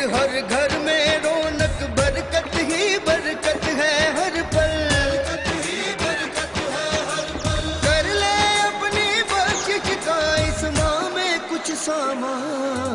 हर घर में रौनक बरकत ही बरकत है हर पल, कर ले अपनी बख्शिश का इस माह में कुछ सामान।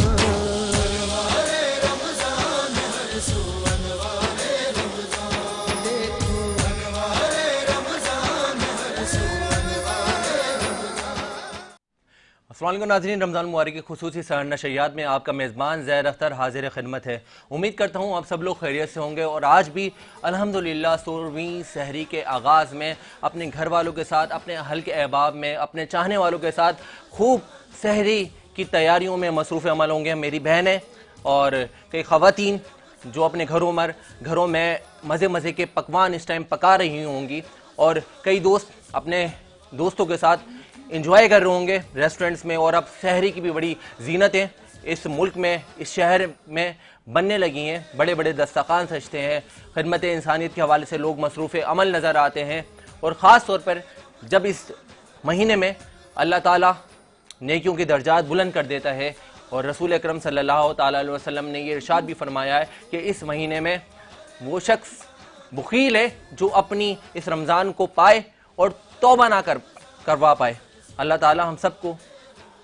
अस्सलाम वालेकुम नाज़रीन, रमज़ान मुबारक की खुसूसी सहर नशरियात में आपका मेज़बान ज़ैर अख्तर हाजिर खिदमत है। उम्मीद करता हूँ आप सब लोग खैरियत से होंगे और आज भी अल्हम्दुलिल्लाह 16वीं सहरी के आगाज़ में अपने घर वालों के साथ, अपने अहल के अहबाब में, अपने चाहने वालों के साथ खूब सहरी की तैयारियों में मसरूफ़ अमल होंगे। मेरी बहनें और कई ख़वातीन जो अपने घरों में मज़े मज़े के पकवान इस टाइम पका रही होंगी और कई दोस्त अपने दोस्तों के साथ इंजॉय कर रहे होंगे रेस्टोरेंट्स में। और अब शहरी की भी बड़ी जीनतें इस मुल्क में, इस शहर में बनने लगी हैं। बड़े बड़े दस्तरखान सजते हैं, खिदमत इंसानियत के हवाले से लोग मसरूफ़ अमल नज़र आते हैं। और ख़ास तौर पर जब इस महीने में अल्लाह ताला नेकियों के दर्जात बुलंद कर देता है और रसूल अकरम सल्लल्लाहु अलैहि वसल्लम ने ये इरशाद भी फरमाया है कि इस महीने में वो शख्स बुखील है जो अपनी इस रमज़ान को पाए और तौबा ना करवा पाए। अल्लाह ताला हम सबको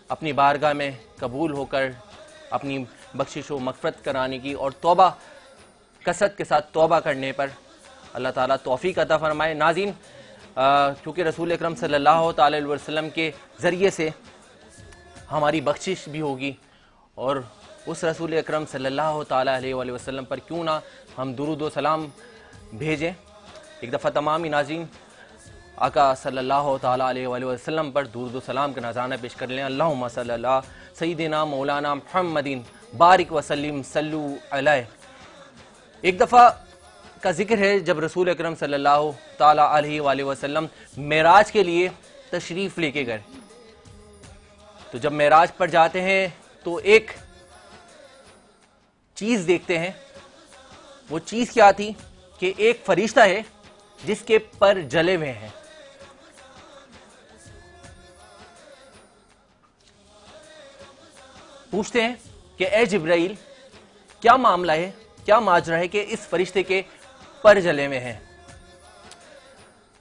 अपनी बारगाह में कबूल होकर अपनी बख्शिश व मग़फ़िरत कराने की और तौबा कसरत के साथ तौबा करने पर अल्लाह ताला तौफ़ीक़ अता फ़रमाए। नाज़रीन, क्योंकि रसूल अकरम सल्लल्लाहु अलैहि वसल्लम के ज़रिए से हमारी बख्शिश भी होगी और उस रसूल अकरम सल्लल्लाहु अलैहि वसल्लम पर क्यों ना हम दुरूद व सलाम भेजें। एक दफ़ा तमाम ही नाज़रीन आका सल्लल्लाहु अलैहि वसल्लम पर दुरूद व सलाम का नज़राना पेश कर लें। अल्लाहुम्मा सल्ली अला सय्यिदिना मौलाना मुहम्मदिन बारिक वसल्लिम सल्लु अलैहि। एक दफ़ा का जिक्र है जब रसूल अकरम सल्लल्लाहु अलैहि वसल्लम मेराज के लिए तशरीफ़ लेके गए। तो जब मेराज पर जाते हैं तो एक चीज़ देखते हैं। वो चीज़ क्या थी कि एक फरिश्ता है जिसके पर जले हुए हैं। पूछते हैं कि ए जिब्राइल, क्या मामला है, क्या माजरा है कि इस फरिश्ते के पर जले हुए हैं।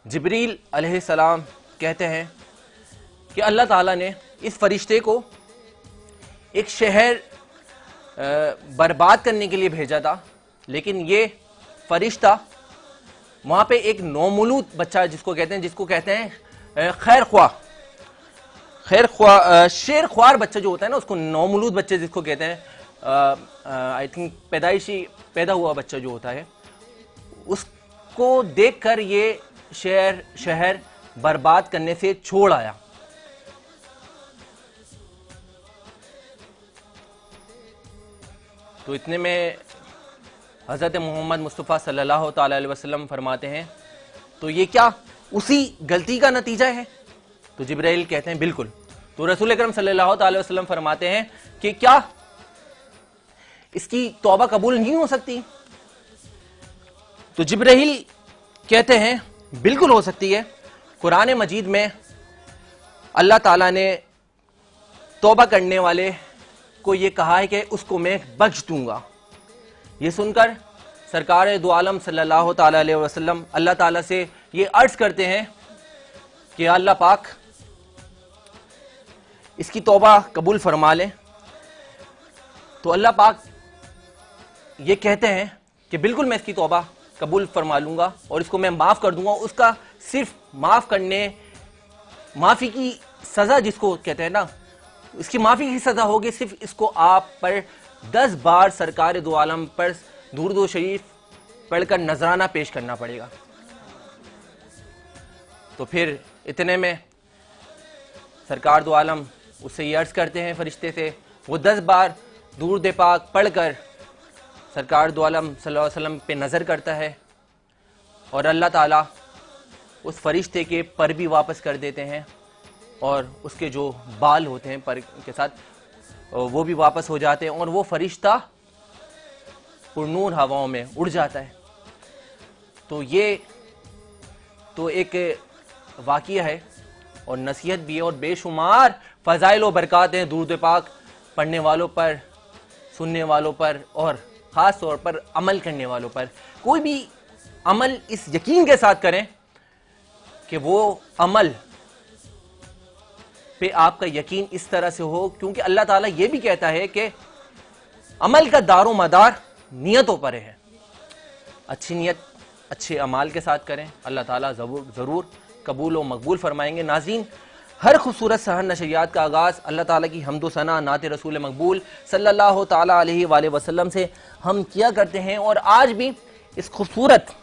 जिब्रील अलैहिस्सलाम कहते हैं कि अल्लाह ताला ने इस फरिश्ते को एक शहर बर्बाद करने के लिए भेजा था, लेकिन ये फरिश्ता वहां पे एक नौमौलूद बच्चा जिसको कहते हैं शेर ख्वार बच्चा जो होता है ना, उसको नौमौलूद बच्चे जिसको कहते हैं, आई थिंक पैदा हुआ बच्चा जो होता है, उसको देखकर ये शहर बर्बाद करने से छोड़ आया। तो इतने में हज़रत मोहम्मद मुस्तफ़ा सल्लल्लाहु अलैहि वसल्लम फरमाते हैं, तो ये क्या उसी गलती का नतीजा है? तो जिब्राइल कहते हैं बिल्कुल। तो रसूल अकरम सल्लल्लाहु अलैहि वसल्लम फरमाते हैं कि क्या इसकी तौबा कबूल नहीं हो सकती? तो जिब्राइल कहते हैं बिल्कुल हो सकती है। कुरान मजीद में अल्लाह ताला ने तौबा करने वाले को ये कहा है कि उसको मैं बख्श दूंगा। ये सुनकर सरकार दो आलम सल्लल्लाहु अलैहि वसल्लम अल्लाह ताला से ये अर्ज करते हैं कि अल्लाह पाक इसकी तौबा कबूल फरमा ले। तो अल्लाह पाक ये कहते हैं कि बिल्कुल मैं इसकी तौबा कबूल फरमा लूंगा और इसको मैं माफ़ कर दूंगा। उसका सिर्फ माफ़ी की सज़ा जिसको कहते हैं ना, इसकी माफ़ी की सज़ा होगी, सिर्फ इसको आप पर 10 बार सरकार दो आलम पर दुरूद शरीफ पढ़कर नजराना पेश करना पड़ेगा। तो फिर इतने में सरकार दो आलम उससे ये अर्ज करते हैं फरिश्ते से, वो 10 बार दुरूद पाक पढ़कर सरकार दो आलम सल्लल्लाहु अलैहि वसल्लम पे नज़र करता है और अल्लाह ताला उस फरिश्ते के पर भी वापस कर देते हैं और उसके जो बाल होते हैं पर के साथ वो भी वापस हो जाते हैं और वो फरिश्ता पुरनूर हवाओं में उड़ जाता है। तो ये तो एक वाक़िया है और नसीहत भी है और बेशुमार फ़ज़ाइल व बरक़ात हैं दुरूद पाक पढ़ने वालों पर, सुनने वालों पर और ख़ास तौर पर अमल करने वालों पर। कोई भी अमल इस यकीन के साथ करें कि वो अमल पे आपका यकीन इस तरह से हो, क्योंकि अल्लाह ताला ये भी कहता है कि अमल का दारो मदार नियतों पर है। अच्छी नियत अच्छे अमाल के साथ करें, अल्लाह ताला ज़रूर कबूल व मकबूल फरमाएंगे। नाज़रीन, हर खूबसूरत सहर नशरियात का आगाज़ अल्लाह ताला की हम्दो सना नात रसूल मकबूल सल्लल्लाहु ताला अलैहि वसल्लम से हम किया करते हैं, और आज भी इस खूबसूरत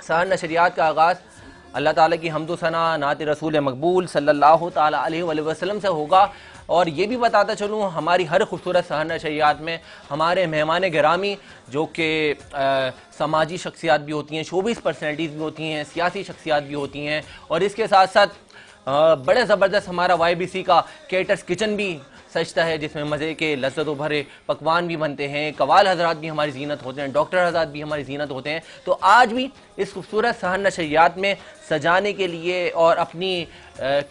सहर नशरियात का आगाज़ अल्लाह ताला की हम्दो सना नात रसूल मकबूल सल्लल्लाहु ताला अलैहि वसल्लम से होगा। और ये भी बताता चलूँ, हमारी हर खूबसूरत सहर नशरियात में हमारे मेहमान गिरामी जो कि समाजी शख्सियात भी होती हैं, शोबिस पर्सनैलिटीज़ भी होती हैं, सियासी शख्सियात भी होती हैं, और इसके साथ साथ बड़े ज़बरदस्त हमारा YBC का केटर्स किचन भी सजता है, जिसमें मज़े के लज्जत भरे पकवान भी बनते हैं। कवाल हजरात भी हमारी जीनत होते हैं, डॉक्टर हजरात भी हमारी जीनत होते हैं। तो आज भी इस खूबसूरत सहर नशरियात में सजाने के लिए और अपनी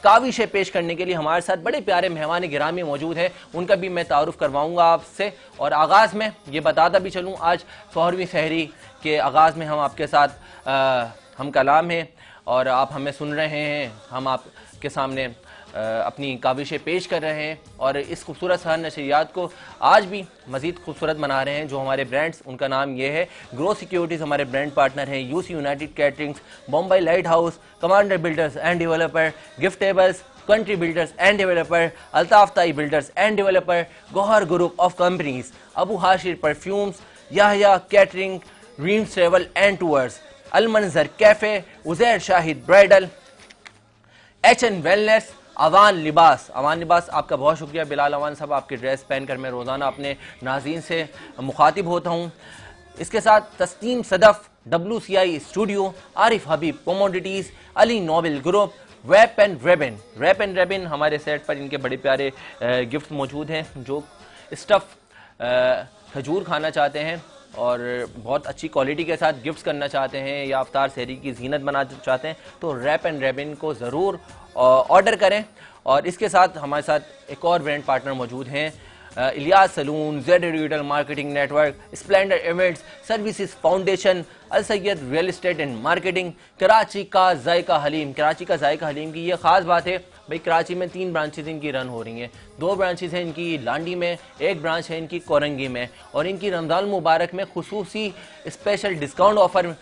काविशें पेश करने के लिए हमारे साथ बड़े प्यारे मेहमान गिरामी मौजूद हैं। उनका भी मैं तारुफ करवाऊँगा आपसे। और आगाज़ में ये बताता भी चलूँ, आज 100वीं सहरी के आगाज़ में हम आपके साथ हम कलाम हैं और आप हमें सुन रहे हैं, हम आपके सामने अपनी काविशें पेश कर रहे हैं, और इस खूबसूरत सहर नशरियात को आज भी मज़ीद खूबसूरत बना रहे हैं जो हमारे ब्रांड्स, उनका नाम ये है ग्रो सिक्योरिटीज़ हमारे ब्रांड पार्टनर हैं, UC United Caterings, Bombay Light House, Commander Builders and Developer, Giftables, Country Builders and Developer, Altaf Tai Builders and Developer, Gauhar Group of Companies, Abu Hashir Perfumes, Yahya Catering, Dreams Travel and Tours, Almanzar Cafe, Uzair Shahid Bridal, HN Wellness, Awan Libas. Awan लिबास, आपका बहुत शुक्रिया बिलाल अवान साहब, आपकी dress पहनकर मैं रोज़ाना अपने नाज़रीन से मुखातिब होता हूँ। इसके साथ Tasneem Sadaf, WCI Studio, Arif Habib Commodities, Ali Noble Group, रैप एंड रेबिन हमारे सेट पर इनके बड़े प्यारे गिफ्ट मौजूद हैं। जो स्टफ़ खजूर खाना चाहते हैं और बहुत अच्छी क्वालिटी के साथ गिफ्ट्स करना चाहते हैं, या अफ्तार सहरी की जीनत बनाना चाहते हैं, तो रैप एंड रेबिन को ज़रूर ऑर्डर करें। और इसके साथ हमारे साथ एक और ब्रांड पार्टनर मौजूद हैं, Ilyas salon, Z digital marketing network, splendour events services foundation, Al Syed real estate and marketing, Karachi का जायका हलीम। कराची का जायका हलीम की ये ख़ास बात है भाई, कराची में 3 ब्रांचेज इनकी रन हो रही हैं। 2 ब्रांचेज हैं इनकी लांडी में, 1 ब्रांच है इनकी कोरंगी में, और इनकी रमज़ान मुबारक में खुसूसी स्पेशल डिस्काउंट ऑफ़र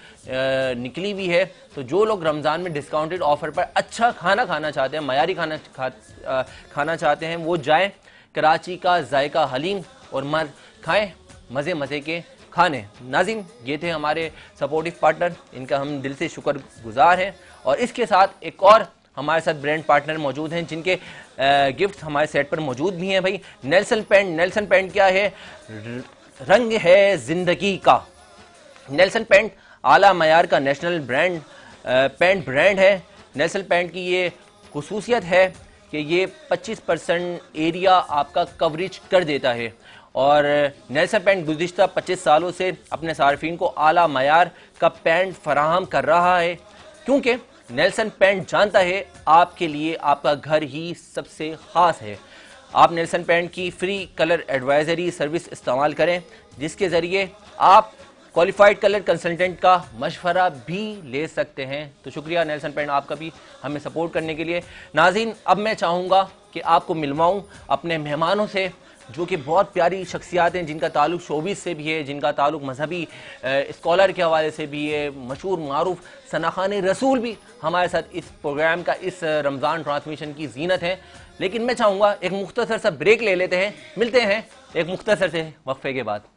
निकली हुई है। तो जो लोग रमज़ान में डिस्काउंटेड ऑफ़र पर अच्छा खाना खाना चाहते हैं, मयारी खाना चाहते हैं, वो जाएँ कराची का जायका हलीम और खाएँ मज़े के खाने। नाज़रीन, ये थे हमारे सपोर्टिव पार्टनर, इनका हम दिल से शुक्रगुजार हैं। और इसके साथ एक और हमारे साथ ब्रांड पार्टनर मौजूद हैं जिनके गिफ्ट हमारे सेट पर मौजूद भी हैं भाई। Nelson paint. नेल्सन पेंट क्या है? रंग है जिंदगी का। नेल्सन पेंट आला मयार का नेशनल ब्रांड पेंट ब्रांड है। नेल्सन पेंट की ये खुसूसियत है कि ये 25% एरिया आपका कवरेज कर देता है, और नेल्सन पेंट गुज़िश्ता 25 सालों से अपने सार्फिन को आला मयार का पेंट फराहम कर रहा है, क्योंकि नेल्सन पेंट जानता है आपके लिए आपका घर ही सबसे ख़ास है। आप नेल्सन पेंट की फ्री कलर एडवाइजरी सर्विस इस्तेमाल करें, जिसके ज़रिए आप क्वालिफाइड कलर कंसल्टेंट का मशवरा भी ले सकते हैं। तो शुक्रिया नेल्सन पेंट आपका भी हमें सपोर्ट करने के लिए। नाज़रीन, अब मैं चाहूँगा कि आपको मिलवाऊँ अपने मेहमानों से, जो कि बहुत प्यारी शख्सियात हैं, जिनका ताल्लुक शोबिस से भी है, जिनका ताल्लुक मजहबी स्कॉलर के हवाले से भी है। मशहूर मारूफ सना खान रसूल भी हमारे साथ इस प्रोग्राम का, इस रमज़ान ट्रांसमिशन की जीनत है। लेकिन मैं चाहूँगा एक मुख्तसर सा ब्रेक ले लेते हैं, मिलते हैं एक मुख्तसर से वक्फे के बाद।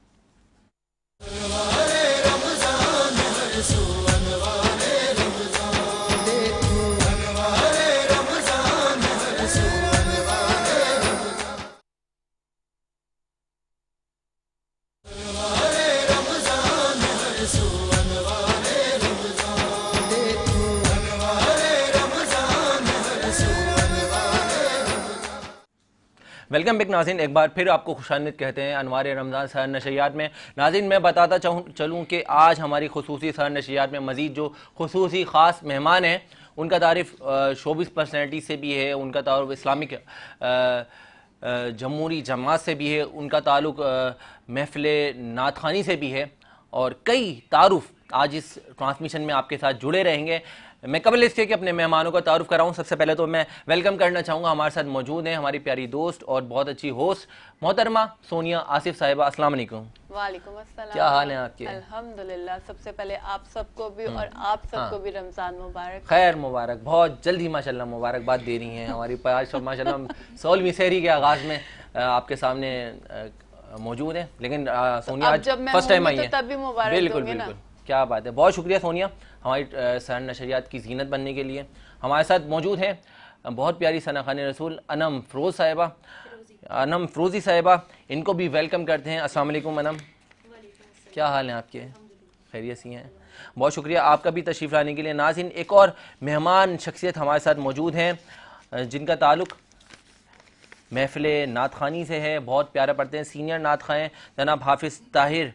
वेलकम बैक नाज़रीन, एक बार फिर आपको खुशामदीद कहते हैं अनवार रमज़ान सहर नशरियात में। नाज़रीन, मैं बताता चलूँ कि आज हमारी खुसूसी सहर नशरियात में मज़ीद जो खुसूसी ख़ास मेहमान हैं, उनका तारीफ़ शोबिस पर्सनैलिटी से भी है, उनका तारुफ इस्लामिक जमहूरी जमात से भी है, उनका ताल्लुक़ महफ़िल नात ख़ानी से भी है और कई तारुफ आज इस ट्रांसमिशन में आपके साथ जुड़े रहेंगे। मैं कबल इसके कि अपने मेहमानों का तारुफ कराऊं, सबसे पहले तो मैं वेलकम करना चाहूँगा, हमारे साथ मौजूद हैं हमारी प्यारी दोस्त और बहुत अच्छी होस्ट मोहतरमा सोनिया आसिफ साहिबा। अस्सलाम वालेकुम। वालेकुम अस्सलाम। क्या हाल है आपके? अल्हम्दुलिल्लाह। सबसे पहले आप सबको भी और आप सबको भी रमज़ान मुबारक। खैर मुबारक, बहुत जल्दी माशाल्लाह मुबारकबाद दे रही हैं हमारी पास माशाल्लाह 16वीं सहरी के आगाज़ में आपके सामने मौजूद है। लेकिन सोनिया आज फर्स्ट टाइम आई है, बिल्कुल बिल्कुल, क्या बात है, बहुत शुक्रिया सोनिया हमारी सहर नशरियात की जीनत बनने के लिए। हमारे साथ मौजूद हैं बहुत प्यारी सना खान रसूल अनम फ़रोज़ साहिबा, अनम फ़रोज़ी साहिबा, इनको भी वेलकम करते हैं। अस्सलाम वालेकुम अनम, क्या हाल हैं आपके? खैरियत सी हैं, बहुत शुक्रिया आपका भी तशरीफ़ लाने के लिए। नाज़रीन, एक और मेहमान शख्सियत हमारे साथ मौजूद हैं जिनका ताल्लुक़ महफ़िल नात ख़ानी से है, बहुत प्यारा पढ़ते हैं, सीनियर नात ख़ां हैं जनाब हाफिज़ ताहिर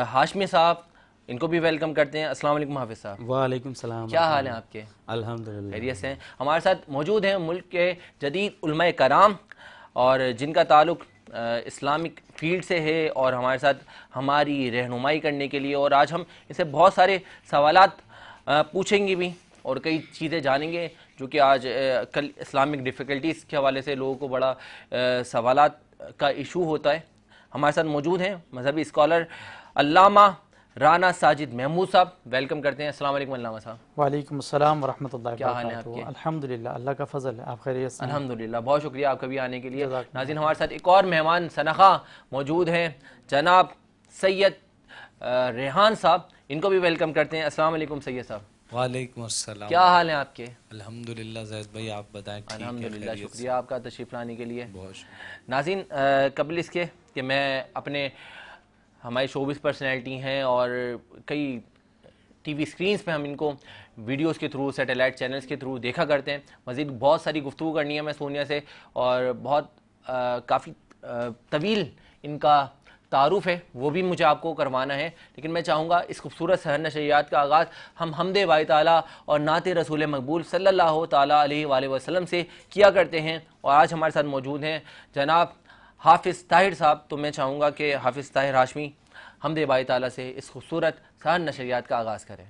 हाशमी साहब, इनको भी वेलकम करते हैं। अस्सलाम वालेकुम हाफिज़ साहब। वालेकुम सलाम। क्या हाल है आपके? अल्हम्दुलिल्लाह खैरियत से हैं। हमारे साथ मौजूद हैं मुल्क के जदीद उलमाए कराम और जिनका ताल्लुक़ इस्लामिक फ़ील्ड से है और हमारे साथ हमारी रहनुमाई करने के लिए, और आज हम इनसे बहुत सारे सवालात पूछेंगे भी और कई चीज़ें जानेंगे जो कि आज कल इस्लामिक डिफ़िकल्टीज़ के हवाले से लोगों को बड़ा सवालात का इशू होता है। हमारे साथ मौजूद हैं मजहबी स्कॉलर अल्लामा राना साजिद महमूद साहब, वेलकम करते हैं। अस्सलाम वालेकुम अल्लामा साहब। वालेकुम अस्सलाम वरहमतुल्लाहि क्या हाल है आपके? वबरकातुहू। अल्हम्दुलिल्लाह, अल्लाह का फजल है, आप खैरियत से? अल्हम्दुलिल्लाह, बहुत शुक्रिया आपका भी आने के लिए। नाज़रीन, हमारे साथ एक और मेहमान सनखा मौजूद हैं जनाब सैयद रेहान साहब, इनको भी वेलकम करते हैं। अस्सलाम वालेकुम सैयद साहब। वालेकुम अस्सलाम। क्या हाल है आपके? अल्हम्दुलिल्लाह ज़ैद भाई, आप बताएं? अल्हम्दुलिल्लाह, शुक्रिया आपका तशरीफ़ लाने के लिए। बहुत शुक्रिया। नाज़रीन, कबल इसके कि मैं अपने हमारी शोबिस पर्सनैलिटी हैं और कई टीवी स्क्रीन्स पे हम इनको वीडियोस के थ्रू, सैटेलाइट चैनल्स के थ्रू देखा करते हैं। मज़ीद बहुत सारी गुफ्तगू करनी है मैं सोनिया से और बहुत काफ़ी तवील इनका तारुफ है, वो भी मुझे आपको करवाना है। लेकिन मैं चाहूँगा इस खूबसूरत सहर नशरियात का आगाज़ हम हमदे बाई ताला और नात रसूल मकबूल सल्लल्लाहु ताला अलैहि वसल्लम से किया करते हैं। और आज हमारे साथ मौजूद हैं जनाब हाफिज़ ताहिर साहब, तो मैं चाहूँगा कि हाफिज़ ताहिर हाशमी हमदे बाई ताला से इस खूबसूरत सहर नशरियात का आगाज़ करें।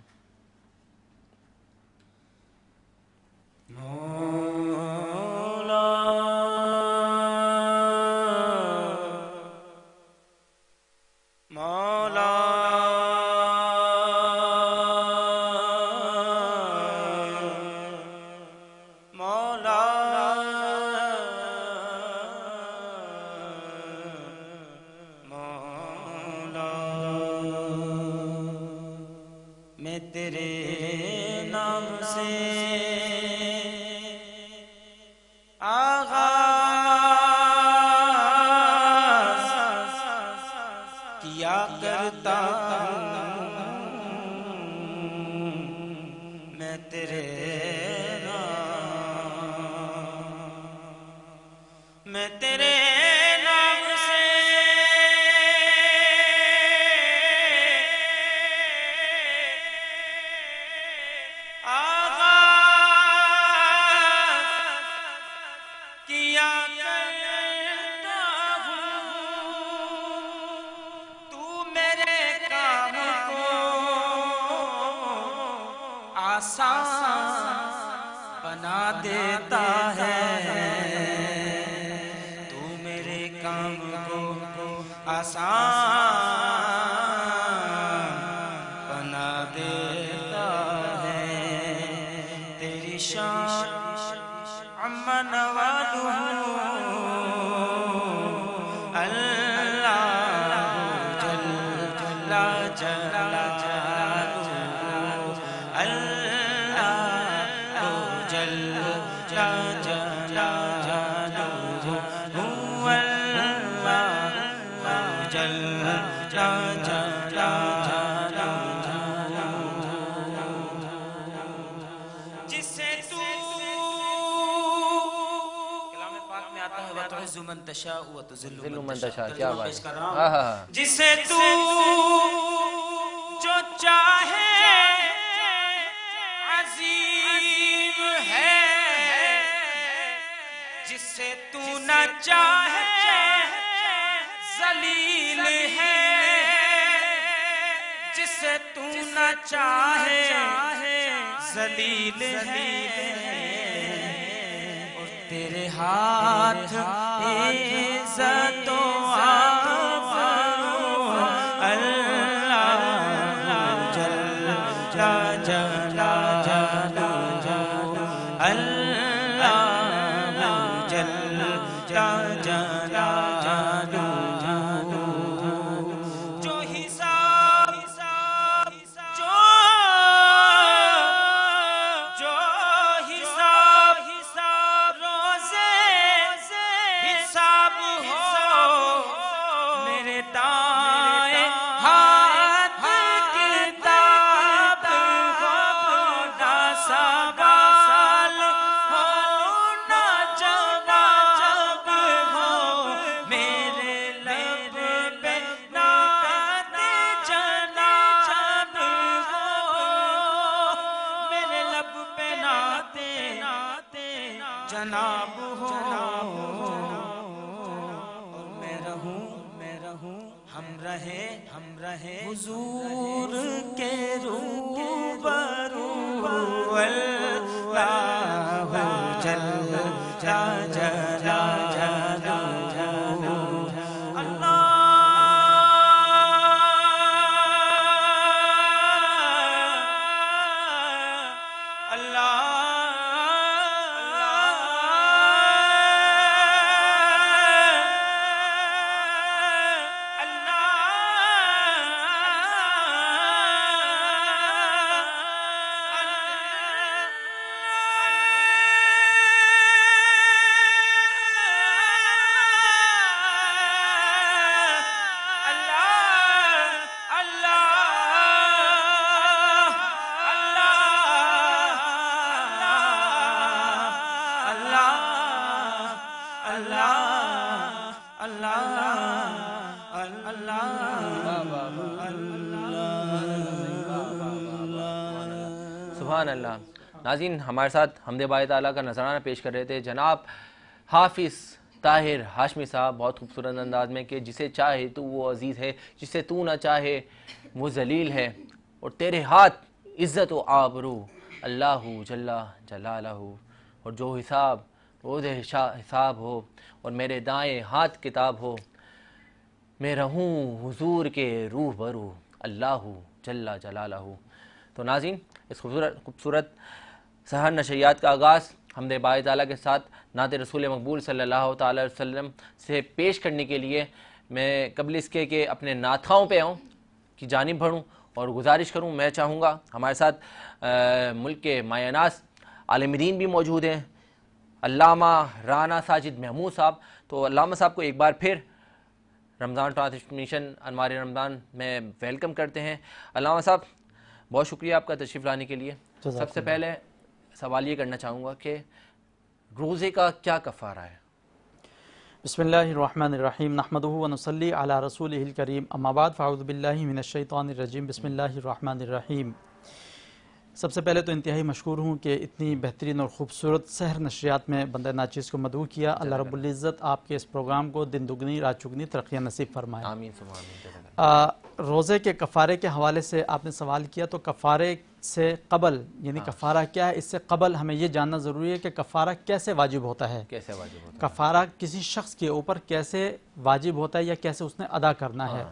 क्या बात है। जिसे तू जो चाहे अजीम है, जिसे तू न चाहे जलील है, जिसे तू न चाहे जलील है, और तेरे हाथ इज़्ज़त जनाब हो, और मैं रहूं हम रहे हुजूर के रूबरू, अल्लाह जल्ल जलालुहु, सुभान अल्लाह। नाज़रीन, हमारे साथ हमदे बारी ताला का नजराना पेश कर रहे थे जनाब हाफिज़ ताहिर हाशमी साहब, बहुत खूबसूरत अंदाज में कि जिसे चाहे तो वो अजीज़ है, जिसे तू ना चाहे वो जलील है, और तेरे हाथ इज़्ज़त व आबरू अल्लाहु जल्ला जलालहु, और जो हिसाब रोज़ हिसाब हो और मेरे दाएं हाथ किताब हो, मैं रहूँ हुजूर के रूह बरू अल्लाहु जल्ला जलालहु। तो नाज़रीन, इस खूबसूरत सहर नशरियात का आगाज़ हमदे बारी ताला के साथ नात रसूल मकबूल सल्लल्लाहु ताला अलैहि वसल्लम से पेश करने के लिए मैं कबल इसके कि अपने नाथाओं पे आऊँ की जानिब बढ़ूँ और गुजारिश करूँ। मैं चाहूँगा हमारे साथ मुल्क के मायनास आलिम दीन भी मौजूद हैं, अल्लामा राना साजिद महमूद साहब। तो अल्लामा साहब को एक बार फिर रमज़ान ट्रांसमिशन अनवार रमज़ान में वेलकम करते हैं। अल्लामा साहब, बहुत शुक्रिया आपका तशरीफ़ लाने के लिए। सबसे पहले सवाल ये करना चाहूँगा कि रोज़े का क्या कफ़ारा है? बिस्मिल्लाहिर्रहमानिर्रहीम, नहमदुहु व नुसल्ली अला रसूलिहिल करीम, अम्मा बाद, फ़अऊज़ु बिल्लाहि मिनश्शैतानिर्रजीम, बिस्मिल्लाहिर्रहमानिर्रहीम। सबसे पहले तो इंतहाई मशकूर हूँ कि इतनी बेहतरीन और ख़ूबसूरत सहर नशरियात में बंदा नाचीज़ को मदऊ किया। अल्लाह रब्बुल इज़्ज़त आपके इस प्रोग्राम को दिन दुगनी रात चुगनी तरक्कियाँ नसीब फरमाए। आमीन। रोज़े के कफ़ारे के हवाले से आपने सवाल किया, तो कफ़ारे से कबल यानी कफ़ारा क्या है, इससे कबल हमें यह जानना ज़रूरी है कि कफ़ारा कैसे वाजिब होता है। कैसे वाजिब होता है? कफ़ारा किसी शख्स के ऊपर कैसे वाजिब होता है या कैसे उसने अदा करना है।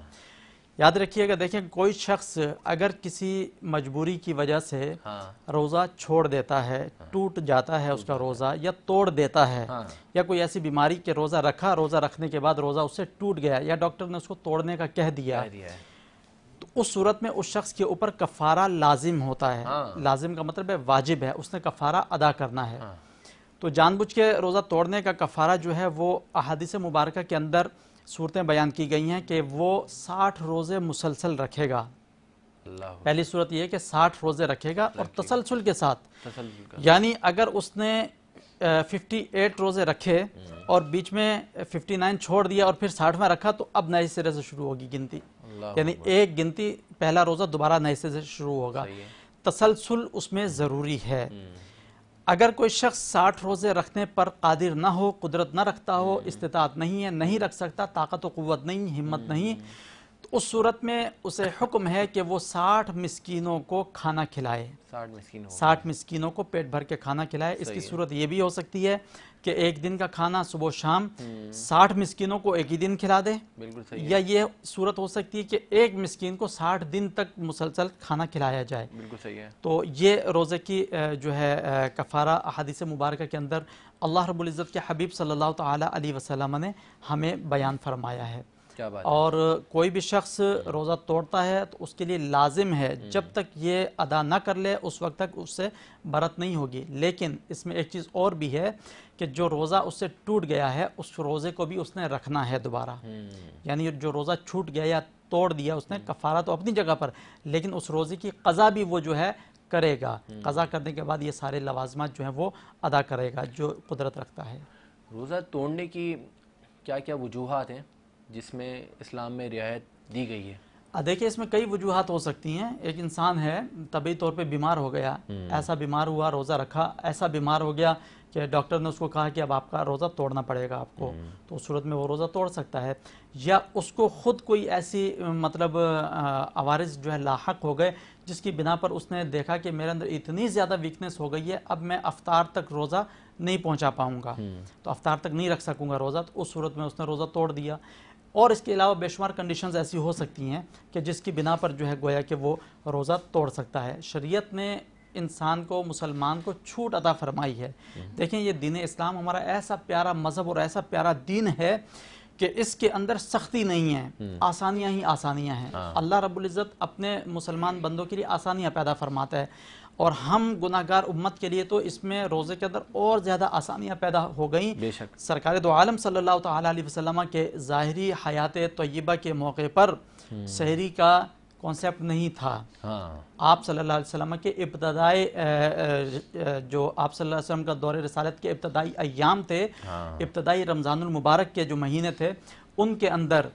याद रखिएगा, देखें, कोई शख्स अगर किसी मजबूरी की वजह से रोज़ा छोड़ देता है, टूट जाता है उसका रोज़ा या तोड़ देता है, या कोई ऐसी बीमारी के रोज़ा रखा, रोज़ा रखने के बाद रोज़ा उससे टूट गया या डॉक्टर ने उसको तोड़ने का कह दिया, तो उस सूरत में उस शख्स के ऊपर कफ़ारा लाजिम होता है। लाजिम का मतलब है वाजिब है, उसने कफ़ारा अदा करना है। तो जानबूझ के रोज़ा तोड़ने का कफ़ारा जो है वो अहादीस मुबारका के अंदर सूरतें बयान की गई हैं कि वो 60 रोज़े मुसलसल रखेगा। पहली सूरत यह है कि 60 रोज़े रखेगा और तसलसल के साथ, यानी अगर उसने 58 रोज़े रखे और बीच में 59 छोड़ दिया और फिर 60वां रखा, तो अब नए सिरे से शुरू होगी गिनती, यानी एक गिनती, पहला रोज़ा दोबारा नए सिरे से शुरू होगा। तसलसल उसमें ज़रूरी है। अगर कोई शख्स 60 रोज़े रखने पर कादिर ना हो, कुदरत ना रखता हो, इस्तिताअत नहीं है, नहीं रख सकता, ताकत व क़ुव्वत नहीं, हिम्मत नहीं, तो उस सूरत में उसे हुक्म है कि वो 60 मिस्कीनों को खाना खिलाए। 60 मिस्कीनों को पेट भर के खाना खिलाए। इसकी सूरत ये भी हो सकती है कि एक दिन का खाना सुबह शाम 60 मिस्कीनों को एक ही दिन खिला दे। बिल्कुल सही है। या ये सूरत हो सकती है कि एक मिस्कीन को 60 दिन तक मुसलसल खाना खिलाया जाए। बिल्कुल सही है। तो ये रोज़े की जो है कफ़ारा अहादीस मुबारक के अंदर अल्लाह रब्बुल इज़्ज़त के हबीब सल्लल्लाहु तआला अलैहि वसल्लम ने हमें बयान फरमाया है। क्या बात और कोई भी शख्स रोज़ा तोड़ता है तो उसके लिए लाजिम है जब तक ये अदा ना कर ले उस वक्त तक उससे बरत नहीं होगी। लेकिन इसमें एक चीज़ और भी है कि जो रोज़ा उससे टूट गया है उस रोज़े को भी उसने रखना है दोबारा। यानी जो रोज़ा छूट गया या तोड़ दिया उसने, कफ़ारा तो अपनी जगह पर, लेकिन उस रोज़े की क़ज़ा भी वो जो है करेगा। क़ज़ा करने के बाद ये सारे लवाज़मात जो हैं वो अदा करेगा जो कुदरत रखता है। रोज़ा तोड़ने की क्या क्या वजूहात हैं जिसमें इस्लाम में रियायत दी गई है? देखिए, इसमें कई वजूहात हो सकती हैं। एक इंसान है तभी तौर पे बीमार हो गया, ऐसा बीमार हुआ, रोज़ा रखा, ऐसा बीमार हो गया कि डॉक्टर ने उसको कहा कि अब आपका रोज़ा तोड़ना पड़ेगा आपको, तो उस सूरत में वो रोज़ा तोड़ सकता है। या उसको ख़ुद कोई ऐसी मतलब अवारिस जो है लाहक हो गए जिसकी बिना पर उसने देखा कि मेरे अंदर इतनी ज़्यादा वीकनेस हो गई है, अब मैं अफ्तार तक रोज़ा नहीं पहुँचा पाऊँगा, तो अफ्तार तक नहीं रख सकूँगा रोज़ा, तो उस सूरत में उसने रोज़ा तोड़ दिया। और इसके अलावा बेशुमार कंडीशंस ऐसी हो सकती हैं कि जिसकी बिना पर जो है गोया कि वो रोज़ा तोड़ सकता है। शरीयत ने इंसान को, मुसलमान को छूट अता फरमाई है। देखें, ये दीन इस्लाम हमारा ऐसा प्यारा मज़हब और ऐसा प्यारा दीन है कि इसके अंदर सख्ती नहीं है, आसानियाँ ही आसानियाँ हैं। अल्लाह रब्बुल इज़्ज़त अपने मुसलमान बंदों के लिए आसानियाँ पैदा फरमाता है और हम गुनाहगार उम्मत के लिए तो इसमें रोज़े के अंदर और ज़्यादा आसानियाँ पैदा हो गई। बेशक सरकार दो आलम सल्लल्लाहु तआला अलैहि वसल्लम के ज़ाहिरी हयात तय्यबा के मौके पर सहरी का कॉन्सेप्ट नहीं था। आप सल्लल्लाहु अलैहि वसल्लम के इब्तदाई जो आप सल्लल्लाहु अलैहि वसल्लम का दौरे रिसालत के इब्तदाई अय्याम थे, इब्तदाई रमज़ानुल मुबारक के जो महीने थे उनके अंदर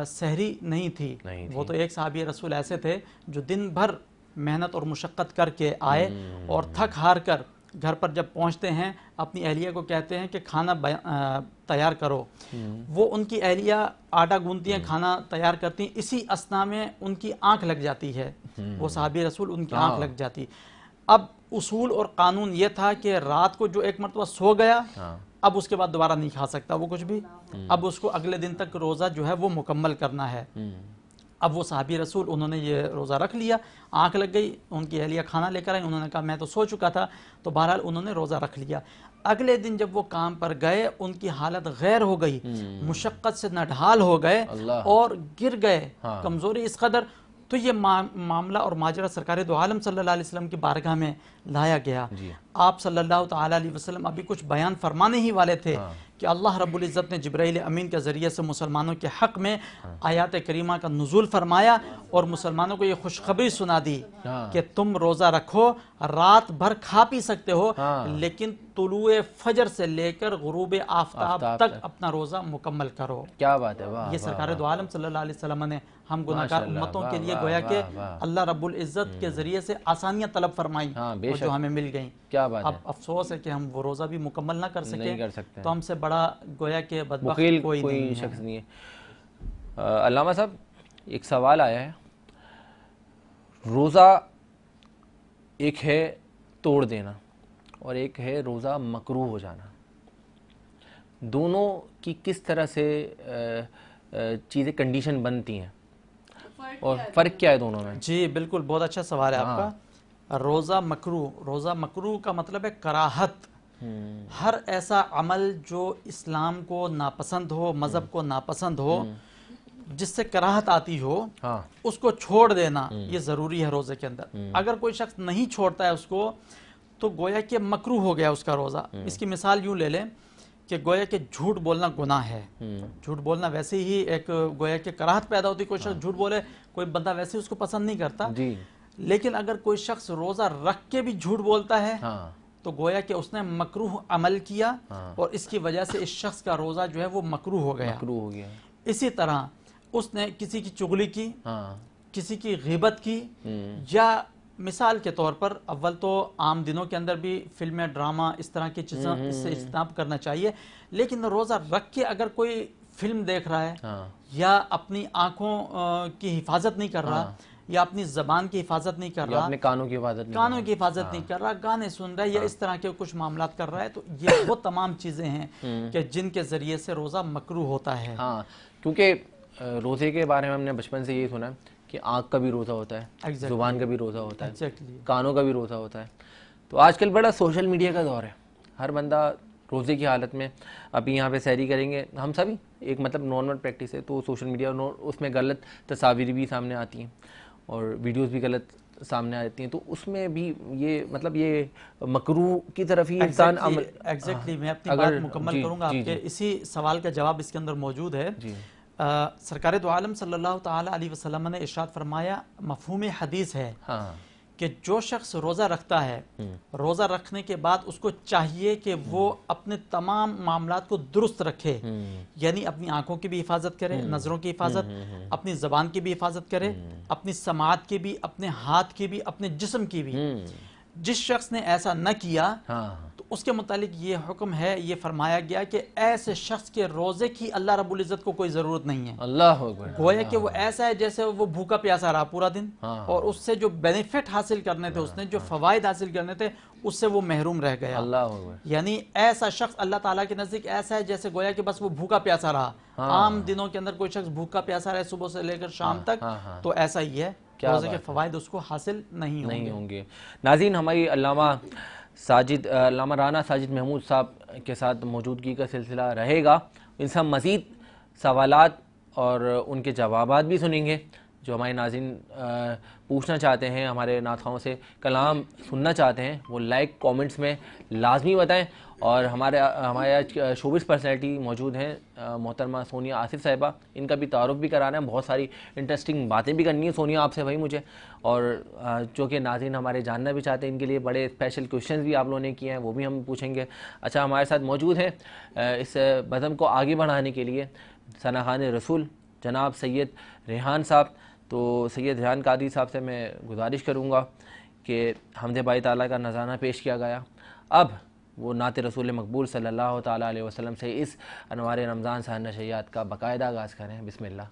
सहरी नहीं थी। वो तो एक सहाबी रसूल ऐसे थे जो दिन भर मेहनत और मुशक्क़त करके आए और थक हार कर घर पर जब पहुंचते हैं अपनी अहलिया को कहते हैं कि खाना तैयार करो। वो उनकी अहलिया आटा गूंथती हैं, खाना तैयार करती हैं, इसी असना में उनकी आंख लग जाती है, वो सहाबी रसूल उनकी आंख लग जाती। अब उसूल और कानून ये था कि रात को जो एक मरतबा सो गया अब उसके बाद दोबारा नहीं खा सकता वो कुछ भी, अब उसको अगले दिन तक रोज़ा जो है वो मुकम्मल करना है। अब वो सहाबी रसूल उन्होंने ये रोज़ा रख लिया, आंख लग गई, उनकी अहलिया खाना लेकर आई, उन्होंने कहा मैं तो सो चुका था, तो बहरहाल उन्होंने रोज़ा रख लिया। अगले दिन जब वो काम पर गए उनकी हालत गैर हो गई, मुशक्क़त से नढाल हो गए और गिर गए, कमज़ोरी इस कदर, तो ये मामला और माजरा सरकार दो आलम सल्लल्लाहु अलैहि वसल्लम की बारगाह में लाया गया। आप सल्लल्लाहु तआला अलैहि वसल्लम अभी कुछ बयान फरमाने ही वाले थे कि अल्लाह रब्बुल इज़्ज़त ने जिब्राइल अमीन के ज़रिए से मुसलमानों के हक़ में आयात करीमा का नुज़ूल फरमाया और मुसलमानों को ये खुशखबरी सुना दी कि तुम रोज़ा रखो, रात भर खा पी सकते हो, लेकिन तुलुए फजर से लेकर गुरूब आफताब तक अपना रोज़ा मुकम्मल करो। क्या बात है, वाह, ये सरकार दो आलम सल्लल्लाहु अलैहि वसल्लम ने हम गुनाहगार उम्मतों के लिए गोया के अल्लाह रब्बुल इज़्ज़त के ज़रिए से आसानियाँ तलब फरमाई जो हमें मिल गई। क्या बात अब अफसोस है कि हम वो रोज़ा भी मुकम्मल ना कर सके, तो हमसे बड़ा गोया के बदबख्त कोई शख्स नहीं है। अल्लामा साहब, एक सवाल आया है, रोज़ा एक है तोड़ देना और एक है रोज़ा मकरूह हो जाना, दोनों की किस तरह से चीज़ें कंडीशन बनती हैं और फ़र्क क्या है दोनों में? जी बिल्कुल, बहुत अच्छा सवाल है आपका। रोज़ा मकरूह का मतलब है कराहत, हर ऐसा अमल जो इस्लाम को नापसंद हो, मज़हब को नापसंद हो, जिससे कराहत आती हो, उसको छोड़ देना ये ज़रूरी है रोज़े के अंदर। अगर कोई शख्स नहीं छोड़ता है उसको तो गोया कि मकरूह हो गया उसका रोज़ा। इसकी मिसाल यूँ ले लें कि गोया कि झूठ बोलना गुनाह है, झूठ बोलना वैसे ही एक गोया कि कराहत पैदा होती, कोई शख्स झूठ बोले, कोई बंदा वैसे ही उसको पसंद नहीं करता जी। लेकिन अगर कोई शख्स रोज़ा रख के भी झूठ बोलता है तो गोया कि उसने मकरूह अमल किया और इसकी वजह से इस शख्स का रोज़ा जो है वो मकरूह हो गया। इसी तरह उसने किसी की चुगली की, किसी की ग़ीबत की या मिसाल के तौर पर अव्वल तो आम दिनों के अंदर भी फिल्में, ड्रामा, इस तरह की चीज़ें इससे इज्तनाब करना चाहिए, लेकिन रोज़ा रख के अगर कोई फिल्म देख रहा है या अपनी आंखों की हिफाजत नहीं कर रहा या अपनी जबान की हिफाजत नहीं कर रहा, अपने कानों की हिफाजत नहीं कर रहा, गाने सुन रहा है या इस तरह के कुछ मामला कर रहा है, तो ये वो तमाम चीज़ें हैं कि जिनके ज़रिए से रोज़ा मकरूह होता है। हाँ, क्योंकि रोज़े के बारे में हमने बचपन से यही सुना है कि आँख का भी रोज़ा होता है, ज़ुबान का भी रोज़ा होता है, कानों का भी रोज़ा होता है। तो आजकल बड़ा सोशल मीडिया का दौर है, हर बंदा रोज़े की हालत में, अभी यहाँ पे सैरी करेंगे हम सभी, एक मतलब नॉर्मल प्रैक्टिस है, तो सोशल मीडिया उसमें गलत तस्वीर भी सामने आती हैं और वीडियोस भी गलत सामने आती हैं, तो उसमें भी ये मतलब ये मकरूह की तरफ ही इंसान एग्जैक्टली मैं अपनी बात मुकम्मल करूँगा, आपके इसी सवाल का जवाब इसके अंदर मौजूद है। सरकार दो आलम सल्लल्लाहु ताला अलैहि वसल्लम ने इरशाद फरमाया, मफहूम हदीस है कि जो शख्स रोज़ा रखता है, रोज़ा रखने के बाद उसको चाहिए कि वो अपने तमाम मामलात को दुरुस्त रखे, यानी अपनी आंखों की भी हिफाजत करे, नज़रों की हिफाजत, अपनी ज़बान की भी हिफाजत करे, अपनी समात की भी, अपने हाथ की भी, अपने जिस्म की भी। जिस शख्स ने ऐसा न किया तो उसके मुतालिक ये हुक्म है, ये फरमाया गया कि ऐसे शख्स के रोज़े की अल्लाह रब्बुल इज़्ज़त को कोई ज़रूरत नहीं है। अल्लाह गोया कि वो ऐसा है जैसे वो भूखा प्यासा रहा पूरा दिन, और उससे जो बेनिफिट हासिल करने थे, उसने जो फ़वाइद हासिल करने थे, उससे वो महरूम रह गया। यानी ऐसा शख्स अल्लाह ताला के नज़दीक ऐसा है जैसे गोया कि बस वो भूखा प्यासा रहा। आम दिनों के अंदर कोई शख्स भूखा प्यासा रहे सुबह से लेकर शाम तक, तो ऐसा ही है, रोज़े के फ़वाइद उसको हासिल नहीं होंगे। नाज़रीन, हमारी अल्लामा राना साजिद महमूद साहब के साथ मौजूदगी का सिलसिला रहेगा। इनसे हम मज़ीद सवालात और उनके जवाबात भी सुनेंगे जो हमारे नाज़रीन पूछना चाहते हैं, हमारे नाथाओं से कलाम सुनना चाहते हैं, वो लाइक कमेंट्स में लाजमी बताएं। और हमारे आज शोबिस पर्सनैलिटी मौजूद हैं, मोहतरमा सोनिया आसिफ साहिबा, इनका भी तारुफ भी कराना है, बहुत सारी इंटरेस्टिंग बातें भी करनी है सोनिया आपसे भाई मुझे, और जो कि नाज़रीन हमारे जानना भी चाहते हैं, इनके लिए बड़े स्पेशल क्वेश्चंस भी आप लोगों ने किए हैं, वो भी हम पूछेंगे। अच्छा, हमारे साथ मौजूद हैं इस बज़म को आगे बढ़ाने के लिए सनाखान रसूल जनाब सैयद रेहान साहब। तो सैयद रेहान कादरी साहब से मैं गुजारिश करूँगा कि हमदे बारी ताला का नज़ारा पेश किया गया, अब वो नात रसूल मकबूल सल्लल्लाहु ताला अलैहि वसल्लम से इस अनवार रमज़ान सहर नशरियात का बाकायदा आगाज़ करें। बिस्मिल्लाह।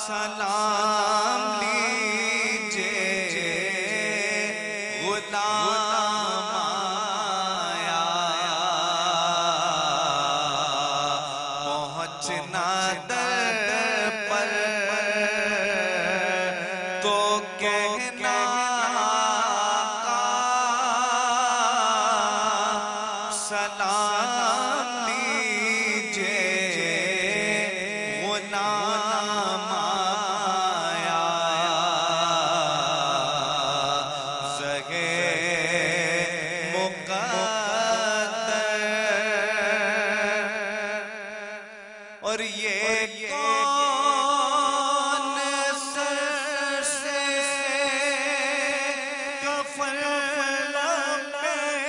सलाम पहुंचना दर पर तो कहना सलाम लीजिए गुलाम आया जगे और ये कौन सर से कफन लपेटे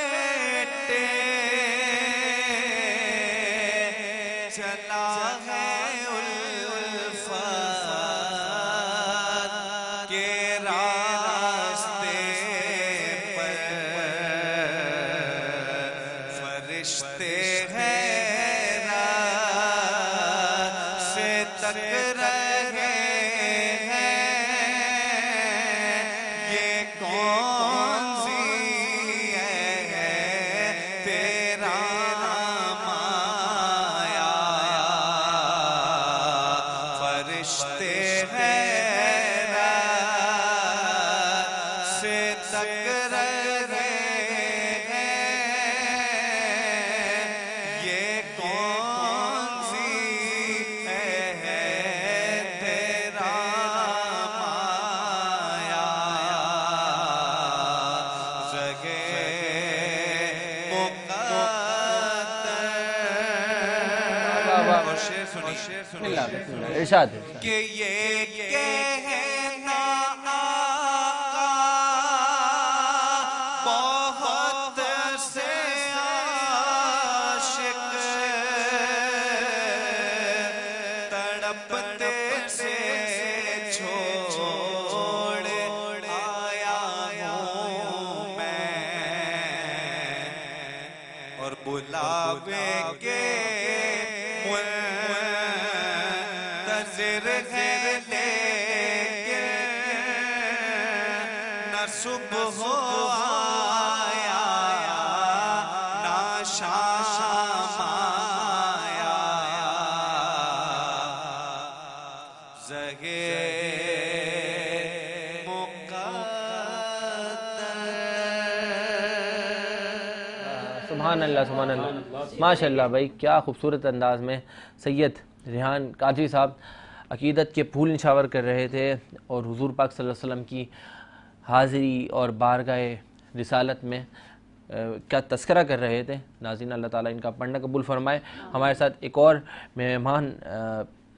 चला है उल्फत के रास्ते पर फरिश्ते हैं तक रहे हैं ये कौन सी है तेरा माया फरिश्ते हैं से तक रहे हैं ये कौन सी इरशाद कि ये कहना आका बहुत से आशिक तड़पते से छोड़ आया हूँ मैं और बुलावे के न सुबह आया ना शाम आया जगे सुभान अल्लाह सुभान अल्लाह माशाअल्लाह भाई, क्या खूबसूरत अंदाज में सैयद रेहान कादरी साहब अकीदत के फूल निछावर कर रहे थे और हुजूर पाक सल्लल्लाहु अलैहि वसल्लम की हाज़िरी और बारगाह रिसालत में क्या तस्करा कर रहे थे। नाज़रीन, अल्लाह ताला इनका पढ़ना कबूल फरमाए। हमारे साथ एक और मेहमान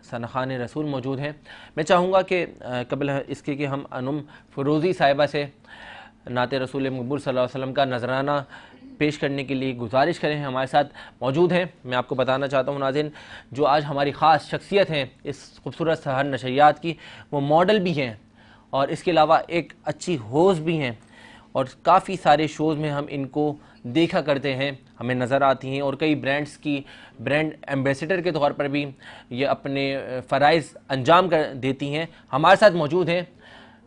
सनखान रसूल मौजूद हैं। मैं चाहूँगा कि कबल इसके कि हम अनुम फ़रोज़ी साहिबा से नात रसूल मकबूल सल्लल्लाहु अलैहि वसल्लम का नजराना पेश करने के लिए गुजारिश करें। हमारे साथ मौजूद हैं। मैं आपको बताना चाहता हूँ नाज़रीन, जो आज हमारी ख़ास शख्सियत हैं इस खूबसूरत सहर नशरियात की, वो मॉडल भी हैं और इसके अलावा एक अच्छी होस्ट भी हैं और काफ़ी सारे शोज़ में हम इनको देखा करते हैं, हमें नज़र आती हैं और कई ब्रांड्स की ब्रांड एम्बेसडर के तौर पर भी ये अपने फ़राइज़ अंजाम कर देती हैं। हमारे साथ मौजूद हैं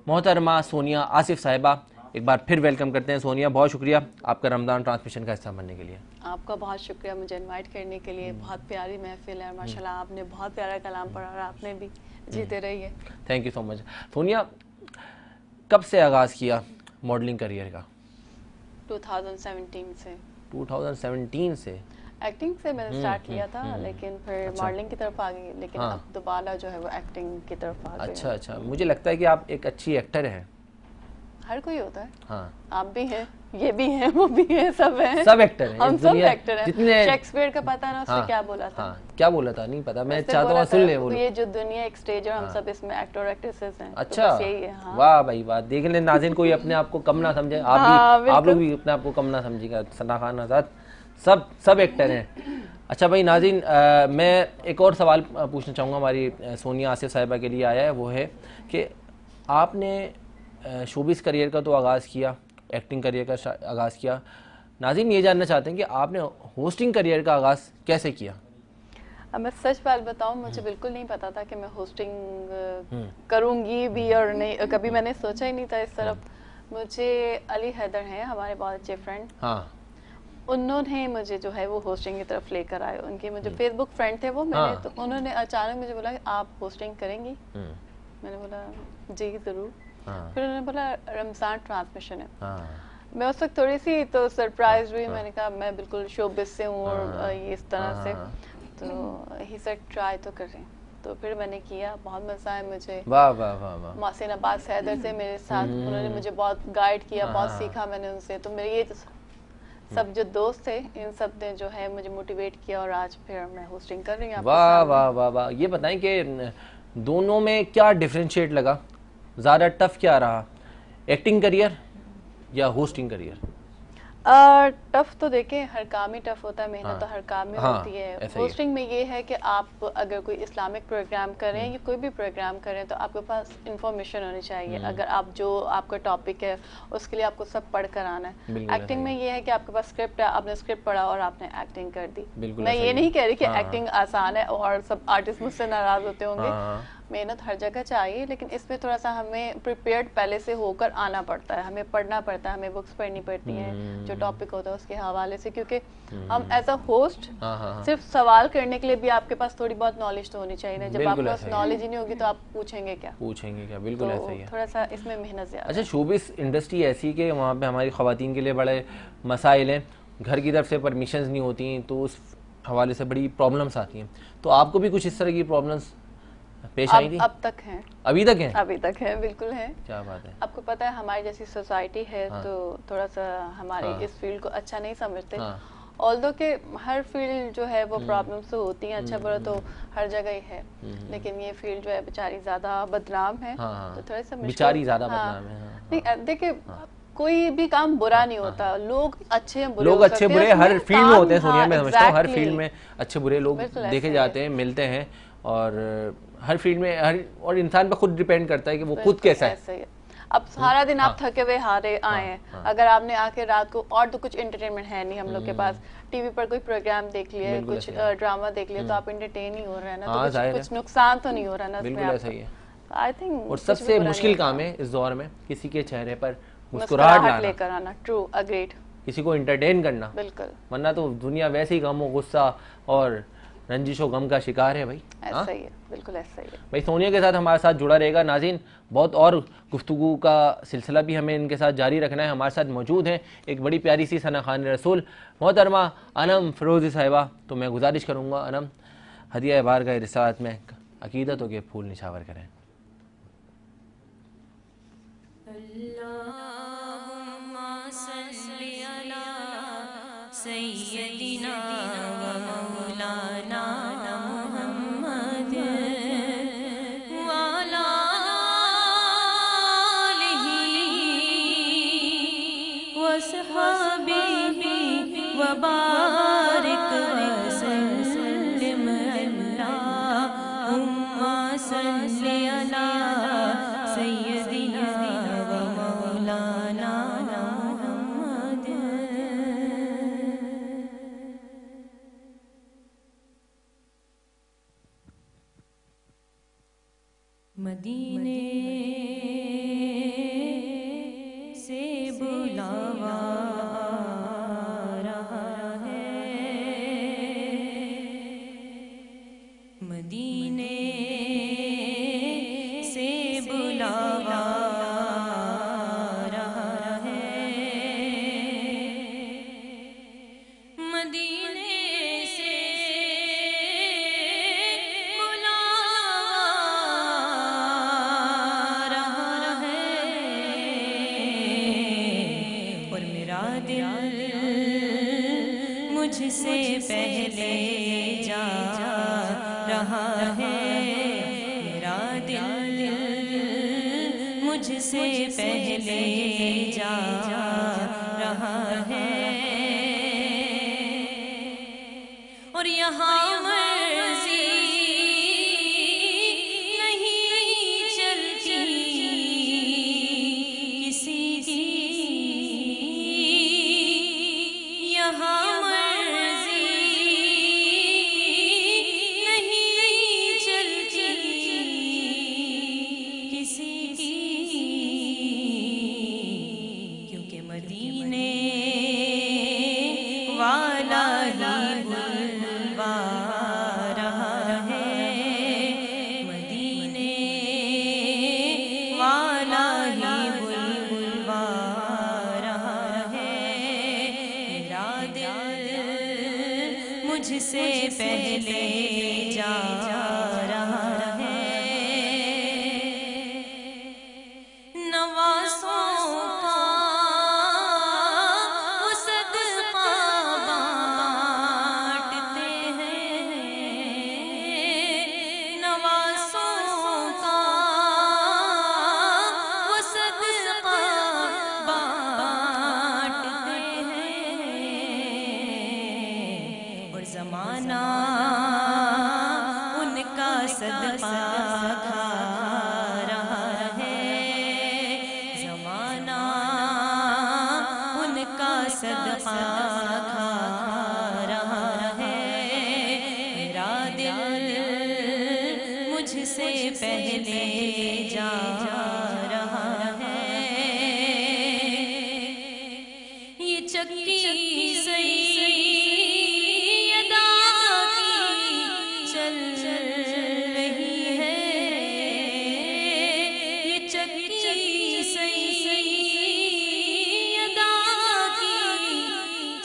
मोहतरमा सोनिया आसिफ साहिबा। एक बार फिर वेलकम करते हैं सोनिया, बहुत शुक्रिया आपका रमज़ान ट्रांसमिशन का हिस्सा बनने के लिए। आपका बहुत शुक्रिया मुझे इनवाइट करने के लिए। बहुत प्यारी महफिल है माशाल्लाह, आपने बहुत प्यारा कलाम पढ़ा और आपने भी जीते रहिए। Thank you so much. Sonia, कब से आगाज़ किया मॉडलिंग करियर का? 2017 से। 2017 से एक्टिंग से मैंने स्टार्ट किया था, लेकिन फिर मॉडलिंग की तरफ आ गई, लेकिन हाँ। अब दोबारा जो है वो एक्टिंग की तरफ आ गई। अच्छा अच्छा, मुझे लगता है कि आप एक अच्छी एक्टर हैं। हर कोई होता है। हाँ, आप भी हैं, ये भी हैं, वो भी हैं, सब हैं, सब एक्टर हैं। हम इस सब दुनिया एक्टर हैं। जितने शेक्सपियर का पता ना उसने हाँ, क्या बोला था? हाँ, क्या बोला था नहीं पता, मैं उसने चाहता बोला हूँ सुन था, ले वो लोग। ये जो दुनिया एक स्टेज है, हम सब इसमें एक्टर एक्ट्रेसेस हैं। अच्छा, तो बस यही है। हाँ। वाह भाई वाह, देख लें नाज़रीन, कोई अपने आप को कम ना समझे। आप हाँ, भी, आप लोग बिल्कुल। भी अपने आप को कम ना समझिएगा। सना खान आज़ाद सब एक्टर हैं। अच्छा भाई नाज़रीन, मैं एक और सवाल पूछना चाहूँगा, हमारी सोनिया आसिफ साहिबा के लिए आया है, वो है कि आपने शोबिस करियर का तो आगाज़ किया, एक्टिंग करियर का आगाज़ किया, नाज़रीन ये जानना चाहते हैं कि आपने होस्टिंग करियर का आगाज़ कैसे किया? अब मैं सच बात बताऊं, मुझे बिल्कुल नहीं पता था कि मैं होस्टिंग करूंगी भी और नहीं, कभी मैंने सोचा ही नहीं था इस तरफ। मुझे अली हैदर हैं हमारे बहुत अच्छे फ्रेंड, हाँ, उन्होंने मुझे जो है वो होस्टिंग की तरफ लेकर आए। उनके मुझे फेसबुक फ्रेंड थे वो मेरे, तो उन्होंने अचानक मुझे बोला कि आप होस्टिंग करेंगी। मैंने बोला जी ज़रूर। फिर उन्होंने बोला रमज़ान ट्रांसमिशन है। मैं उस वक्त थोड़ी सी तो सरप्राइज हुई। मैंने कहा मैं बिल्कुल शोबिस से हूँ और ये इस तरह से, तो ही सेड ट्राई तो करें। तो फिर मैंने किया, बहुत मज़ा आया मुझे। वाह वाह वाह वाह। मोहसिन अब्बास हैदर थे मेरे साथ, उन्होंने मुझे बहुत गाइड किया, बहुत सीखा मैंने उनसे। तो मेरे ये सब जो दोस्त थे इन सब ने जो है मुझे मोटिवेट किया और आज फिर मैं होस्टिंग कर रही हूँ। वाह वाह वाह वाह। ये बताएं कि दोनों में क्या डिफरेंशिएट लगा, ज़्यादा टफ क्या रहा, एक्टिंग करियर या होस्टिंग करियर? टफ तो देखें हर काम ही टफ होता है, मेहनत तो हर काम में होती है। होस्टिंग में ये है कि आप अगर कोई इस्लामिक प्रोग्राम करें या कोई भी प्रोग्राम करें तो आपके पास इंफॉर्मेशन होनी चाहिए। अगर आप जो आपका टॉपिक है उसके लिए आपको सब पढ़ कर आना है। एक्टिंग में ये है कि आपके पास स्क्रिप्ट है, आपने स्क्रिप्ट पढ़ा और आपने एक्टिंग कर दी। मैं ये नहीं कह रही कि एक्टिंग आसान है और सब आर्टिस्ट मुझसे नाराज होते होंगे। मेहनत हर जगह चाहिए, लेकिन इसमें थोड़ा सा हमें प्रिपेयर्ड पहले से होकर आना पड़ता है, हमें पढ़ना पड़ता है, हमें बुक्स पढ़नी पड़ती हैं जो टॉपिक होता है उसके हवाले से, क्योंकि हम एज अ होस्ट सिर्फ सवाल करने के लिए भी आपके पास थोड़ी बहुत नॉलेज तो होनी चाहिए ना। जब आपके पास नॉलेज ही नहीं होगी तो आप पूछेंगे क्या? बिल्कुल ऐसा ही है। थोड़ा सा इसमें मेहनत ज़्यादा। अच्छा, शोबिस इंडस्ट्री ऐसी कि वहाँ पे हमारी ख़वातीन के लिए बड़े मसाइल हैं, घर की तरफ से परमिशंस नहीं होती, तो उस हवाले से बड़ी प्रॉब्लम्स आती हैं। तो आपको भी कुछ इस तरह की प्रॉब्लम्स पेश आई थी? अब तक हैं। अभी तक हैं? अभी तक है, बिल्कुल है। क्या बात है। आपको पता है हमारी जैसी सोसाइटी है तो थोड़ा सा हमारे इस फील्ड को अच्छा नहीं समझते। ऑल्दो के हर फील्ड जो है वो प्रॉब्लम्स तो होती हैं, अच्छा बुरा तो हर जगह ही है, लेकिन ये फील्ड जो है बेचारी ज्यादा बदनाम है। तो थोड़ा सा बेचारी ज्यादा बदनाम है। नहीं देखिए, कोई भी काम बुरा नहीं होता, लोग अच्छे हैं बुरे, लोग अच्छे बुरे हर फील्ड में होते हैं। सोनिया, मैं समझता हूँ हर फील्ड में अच्छे बुरे लोग देखे जाते हैं, मिलते हैं, और हर फील्ड में हर और इंसान पर खुद डिपेंड करता है कि वो खुद कैसा है। अब सारा दिन आप थके हुए हारे आए हैं, अगर आपने आके रात को, और तो कुछ एंटरटेनमेंट है नहीं हम लोग के पास, टीवी पर कोई प्रोग्राम देख लिया, कुछ ड्रामा देख लिया, तो आप एंटरटेन ही हो रहे हैं ना, तो कुछ नुकसान तो नहीं हो रहा ना। बिल्कुल ऐसा ही है। आई थिंक और सबसे मुश्किल काम है इस दौर में किसी के चेहरे पर मुस्कुराहट लेकर आना। True, agreed. किसी को एंटरटेन करना, बिल्कुल, वरना तो दुनिया वैसे ही गम और गुस्सा और रंजिश और गम का शिकार है भाई। ऐसा ही है, बिल्कुल ऐसा ही है भाई। सोनिया के साथ हमारे साथ जुड़ा रहेगा नाज़रीन, बहुत और गुफ्तगू का सिलसिला भी हमें इनके साथ जारी रखना है। हमारे साथ मौजूद हैं एक बड़ी प्यारी सी सना खान रसूल मोहतरमा अनम फ़िरोज़ी साहिबा। तो मैं गुजारिश करूँगा अनम, हदिया बार का रिसालत में अकीदतों के फूल निछावर करें। सैयदिना व मौलाना मुहम्मद वाला वसहाबिही व बारिक वसल्लिम अल्लाहुम्मा सल्लि अला सैयदिना व मौलाना मुहम्मद। मदीने से बुलावा रहा है, मदीने से बुलावा रहा है, मदीने से मुझसे पहले जा रहा है, मेरा दिल मुझसे पहले जा रहा है, और यहाँ मर्जी नहीं चलती किसी की, यहाँ पहले जा रहा है। नवासों का वो सदका बांटते हैं, नवासों का वो सदका बांटते हैं, और ज़माना उनका सदका खा रहा है। ज़माना उनका सदका खा रहा है। मेरा दिल मुझसे पहले जा रहा है। ये चक्की सैयदा की चल रही है। ये चक्की सैयदा की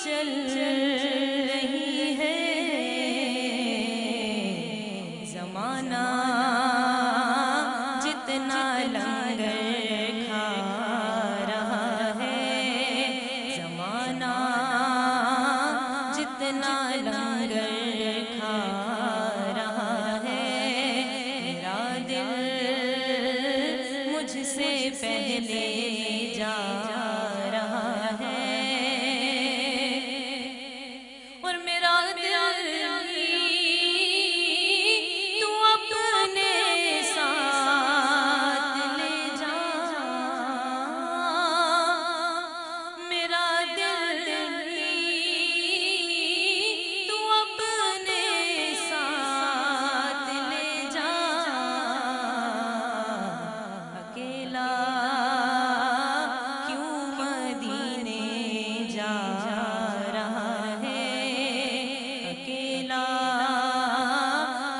चल रही है। ज़माना जितना लंगर खा रहा है, ज़माना जितना लंगर खा रहा है, मेरा दिल मुझसे पहले जा रहा है। और मेरा दिल तू अपने साथ ले जा। मेरा दिल तू अपने साथ ले जा। अकेला क्यों मदीने जा रहा है। अकेला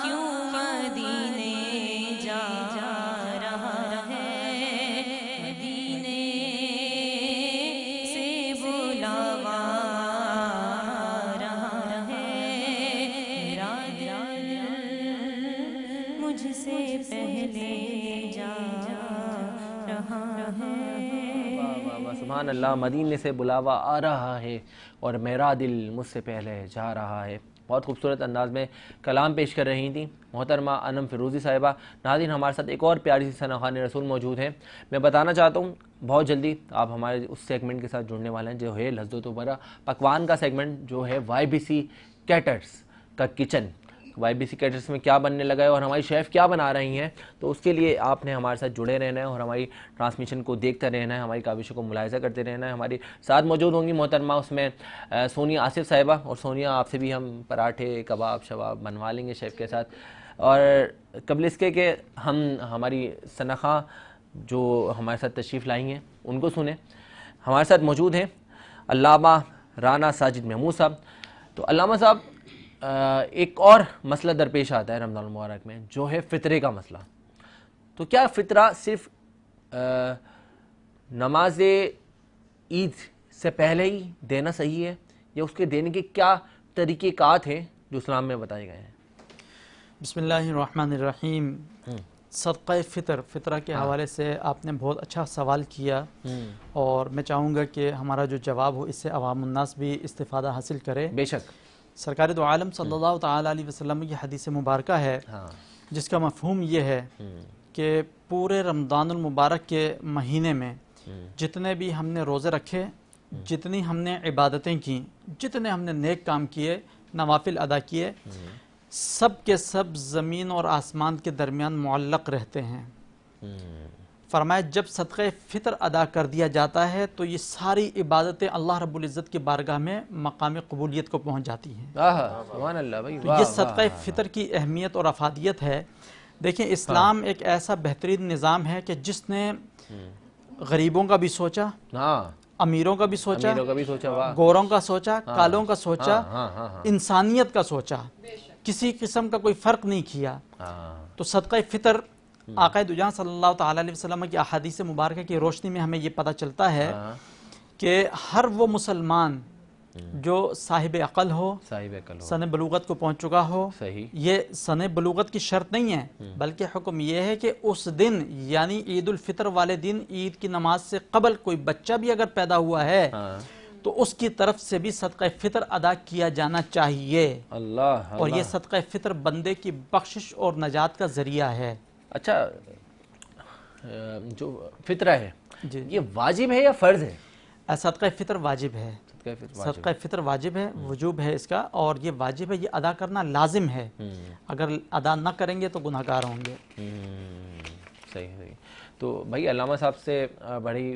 क्यों मदीने जा रहा है। मदीने से बुलावा रहा है। मेरा दिल मुझसे पहले जा रहा है। वाह वाह वाह, सुभान अल्लाह। मदीने से बुलावा आ रहा है और मेरा दिल मुझसे पहले जा रहा है। बहुत खूबसूरत अंदाज में कलाम पेश कर रही थी मोहतरमा अनम फ़िरोज़ी साहिबा। नाज़रीन, हमारे साथ एक और प्यारी सी सनाखान रसूल मौजूद है। मैं बताना चाहता हूँ बहुत जल्दी आप हमारे उस सेगमेंट के साथ जुड़ने वाले हैं जो है लज़्ज़त बरा पकवान का सेगमेंट, जो है YBC कैटर्स का किचन। YBC कैटर्स में क्या बनने लगा है और हमारी शेफ़ क्या बना रही हैं, तो उसके लिए आपने हमारे साथ जुड़े रहना है और हमारी ट्रांसमिशन को देखते रहना है, हमारी काविशों को मुलाहिज़ा करते रहना है। हमारे साथ मौजूद होंगी मोहतरमा उसमें सोनिया आसिफ साहिबा। और सोनिया, आपसे भी हम पराठे कबाब शबाब बनवा लेंगे शेफ़ के साथ। और कबल इसके कि हम हमारी सनखा जो हमारे साथ तशरीफ़ लाई हैं उनको सुने, हमारे साथ मौजूद हैं अल्लामा राना साजिद महमूद साहब। तो अल्लामा साहब, एक और मसला दरपेश आता है रमज़ान मुबारक में, जो है फ़ितरे का मसला। तो क्या फ़ितरा सिर्फ़ नमाज ईद से पहले ही देना सही है, या उसके देने के क्या तरीक़ेकार हैं जो इस्लाम में बताए गए हैं? बिस्मिल्लाहिर्रहमानिर्रहीम। सदक़ा फ़ितर के हवाले से आपने बहुत अच्छा सवाल किया, और मैं चाहूँगा कि हमारा जो जवाब हो इससे अवामुन्नास भी इस्तिफ़ादा हासिल करे। बेशक। सरकार दो आलम सल्लल्लाहु तआला अलैहि वसल्लम की हदीस मुबारक है, जिसका मफ़हूम ये है कि पूरे रमज़ानुल मुबारक के महीने में जितने भी हमने रोज़े रखे, जितनी हमने इबादतें की, जितने हमने नेक काम किए, नवाफिल अदा किए, सब के सब ज़मीन और आसमान के दरमियान मुअल्लक़ रहते हैं। फरमाया जब सदक़े फ़ितर अदा कर दिया जाता है तो ये सारी इबादतें अल्लाह रब्बुल इज़्ज़त की बारगाह में मकाम क़बूलियत को पहुँच जाती हैं। सुभान अल्लाह भाई, तो ये सदक़े फ़ितर की अहमियत और अफादियत है। देखिए, इस्लाम एक ऐसा बेहतरीन निज़ाम है कि जिसने गरीबों का भी सोचा, अमीरों का भी सोचा, गोरों का सोचा, कालों का सोचा, इंसानियत का सोचा, किसी किस्म का कोई फ़र्क नहीं किया। तो सदक़ा फ़ितर आक़ा दुजान सल्लल्लाहु तआला अलैहि वसल्लम की अहादीस मुबारक की रोशनी में हमें ये पता चलता है कि हर वो मुसलमान जो साहिब अक़ल हो, सने बलूगत को पहुंच चुका हो। सही। ये सने बलूगत की शर्त नहीं है, बल्कि हुक्म यह है कि उस दिन यानी ईद उल फितर वाले दिन ईद की नमाज से कबल कोई बच्चा भी अगर पैदा हुआ है तो उसकी तरफ से भी सदका फितर अदा किया जाना चाहिए। अल्लाह। और ये सदका फितर बंदे की बख्शिश और नजात का जरिया है। अच्छा, जो फितरा है ये वाजिब है या फर्ज है? सदका फितर वाजिब है। सदका फितर वाजिब है, वजूब है इसका, और ये वाजिब है, ये अदा करना लाजिम है। अगर अदा ना करेंगे तो गुनाहगार होंगे। सही सही। तो भाई अल्लामा साहब से बड़ी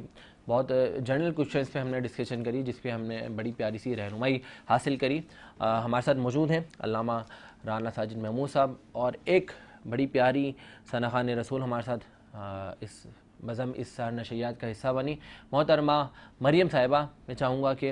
बहुत जनरल क्वेश्चंस पे हमने डिस्कशन करी, जिस पे हमने बड़ी प्यारी सी रहनुमाई हासिल करी। हमारे साथ मौजूद हैं अल्लामा राना साजिद महमूद साहब, और एक बड़ी प्यारी सना खान रसूल हमारे साथ इस बज़म इस नशरियात का हिस्सा बनी, मोहतरमा मरियम साहिबा। मैं चाहूँगा कि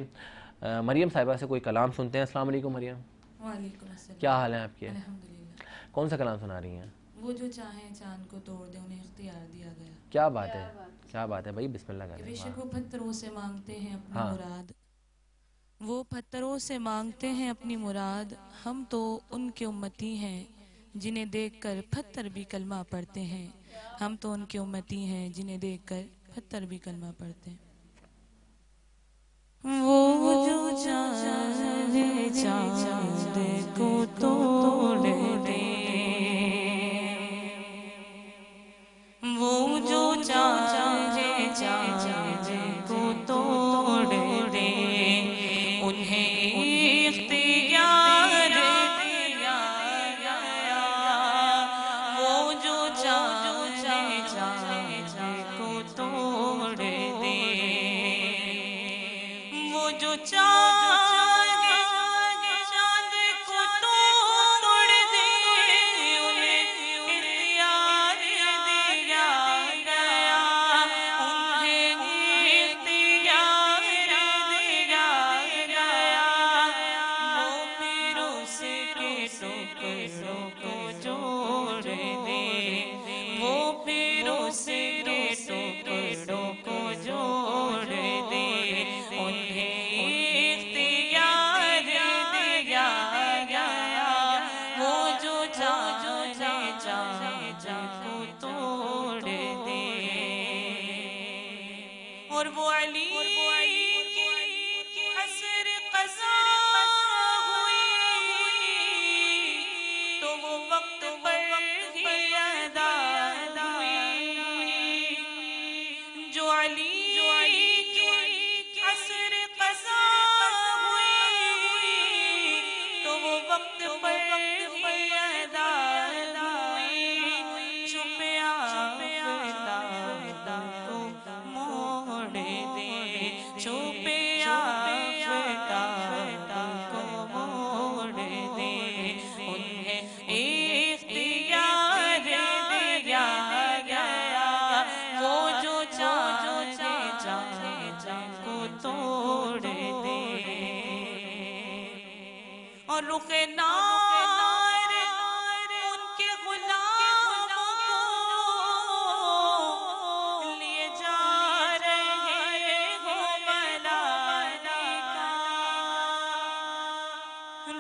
मरियम साहिबा से कोई कलाम सुनते हैं। अस्सलाम वालेकुम मरियम। वालेकुम अस्सलाम। क्या हाल है आपके? अल्हम्दुलिल्लाह। कौन सा कलाम सुना रही हैं? वो जो चाहें चांद को तोड़ दे उन्हें इख्तियार दिया गया। क्या बात है, क्या बात है भाई, बिस्मिल्लाह करें। बेशक वो पत्थरों से मांगते हैं अपनी मुराद, वो पत्थरों से मांगते हैं अपनी मुराद, हम तो उनके उम्मती हैं जिन्हें देखकर पत्थर भी कलमा पढ़ते हैं, हम तो उनके उम्मती हैं जिन्हें देखकर पत्थर भी कलमा पढ़ते हैं। वो जो चाहे चांद को तोड़ दे, वो जो चाहे चांद को तोड़ दे, उन्हें इख्तियार दिया गया, वो जो चाहे चांद को तोड़ दे, वो जो चांद को तोड़ दे, उन्हें इख्तियार दिया गया, उन्हें इख्तियार दिया गया, वो फिर उसके टुकड़ों को जोड़ दे, वो फिर उसके टुकड़ों को जोड़ दे, उन्हें इख्तियार दिया गया, वो जो चाहे चांद को तोड़ दे। और वो अली की असर क़ज़ा हुई, तो वो वक्त पर ही अदा हुई, जो अली की असर क़ज़ा हुई, तो वो वक्त पर ही अदा हुई, छुपे आफ़ताब को मोड़ दे, छुपे आफ़ताब को मोड़ दे, उन्हें इख्तियार दिया गया, वो जो चाहे चांद को तोड़ दे। और रुखे नार उनके गुलामों को लिए जा रहे हो मलाइका,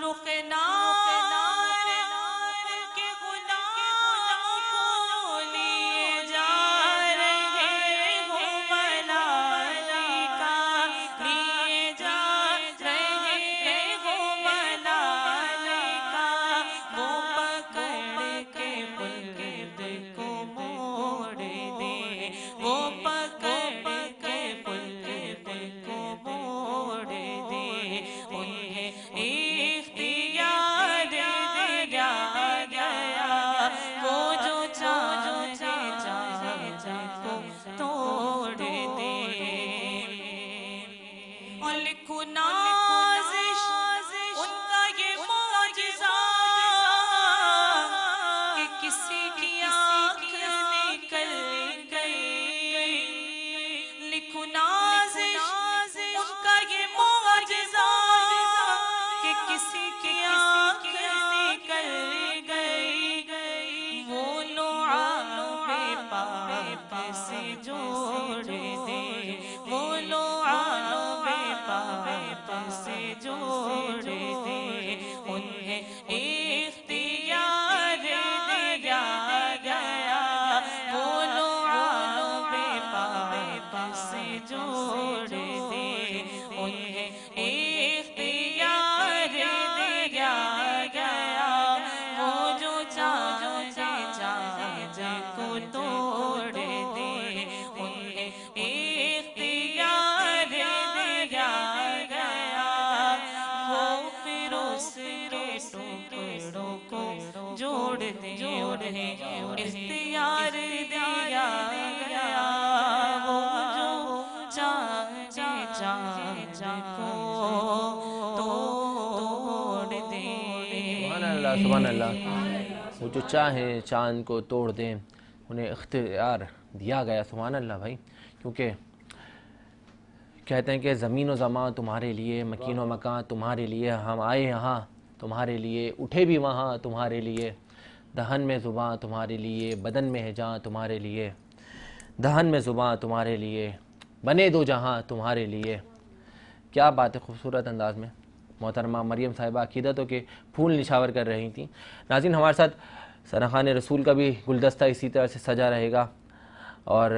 रुखे नार उनके गुलामों को लिए जा रहे हो मलाइका, लिए जा रहे हो मलाइका, वो पकड़ के बुलबुल को मोड़ दे, वो पकड़ के बुलबुल को मोड़ दे, उन्हें इख्तियार दिया गया, वो जो चाहे चांद को तोड़ दे। और लिखो नाज़िश उनका ये मौजिज़ा, कि किसी की आँख निकल गई, लिखो नाज़िश उनका ये मौजिज़ा, कि किसी की आँख निकल गई, वो लुआबे पाक से जोड़ दे, वो लुआबे पाक से है इख्तियार दिया गया वो जो चाहे चांद को तोड़ दे। सुभान अल्लाह, वो जो चाहे चांद को तोड़ दें, उन्हें इख्तियार दिया गया। सुभान अल्लाह भाई, क्योंकि कहते हैं कि ज़मीन व ज़मां तुम्हारे लिए, मकीन व मकान तुम्हारे लिए, हम आए यहाँ तुम्हारे लिए, उठे भी वहाँ तुम्हारे लिए, दहन में ज़ुबां तुम्हारे लिए, बदन में है जान तुम्हारे लिए, दहन में ज़ुबां तुम्हारे लिए, बने दो जहाँ तुम्हारे लिए। क्या बात है, खूबसूरत अंदाज में मोहतरमा मरियम साहिबा अक़ीदतों के फूल निछावर कर रही थी। नाज़रीन, हमारे साथ सनाखान रसूल का भी गुलदस्ता इसी तरह से सजा रहेगा। और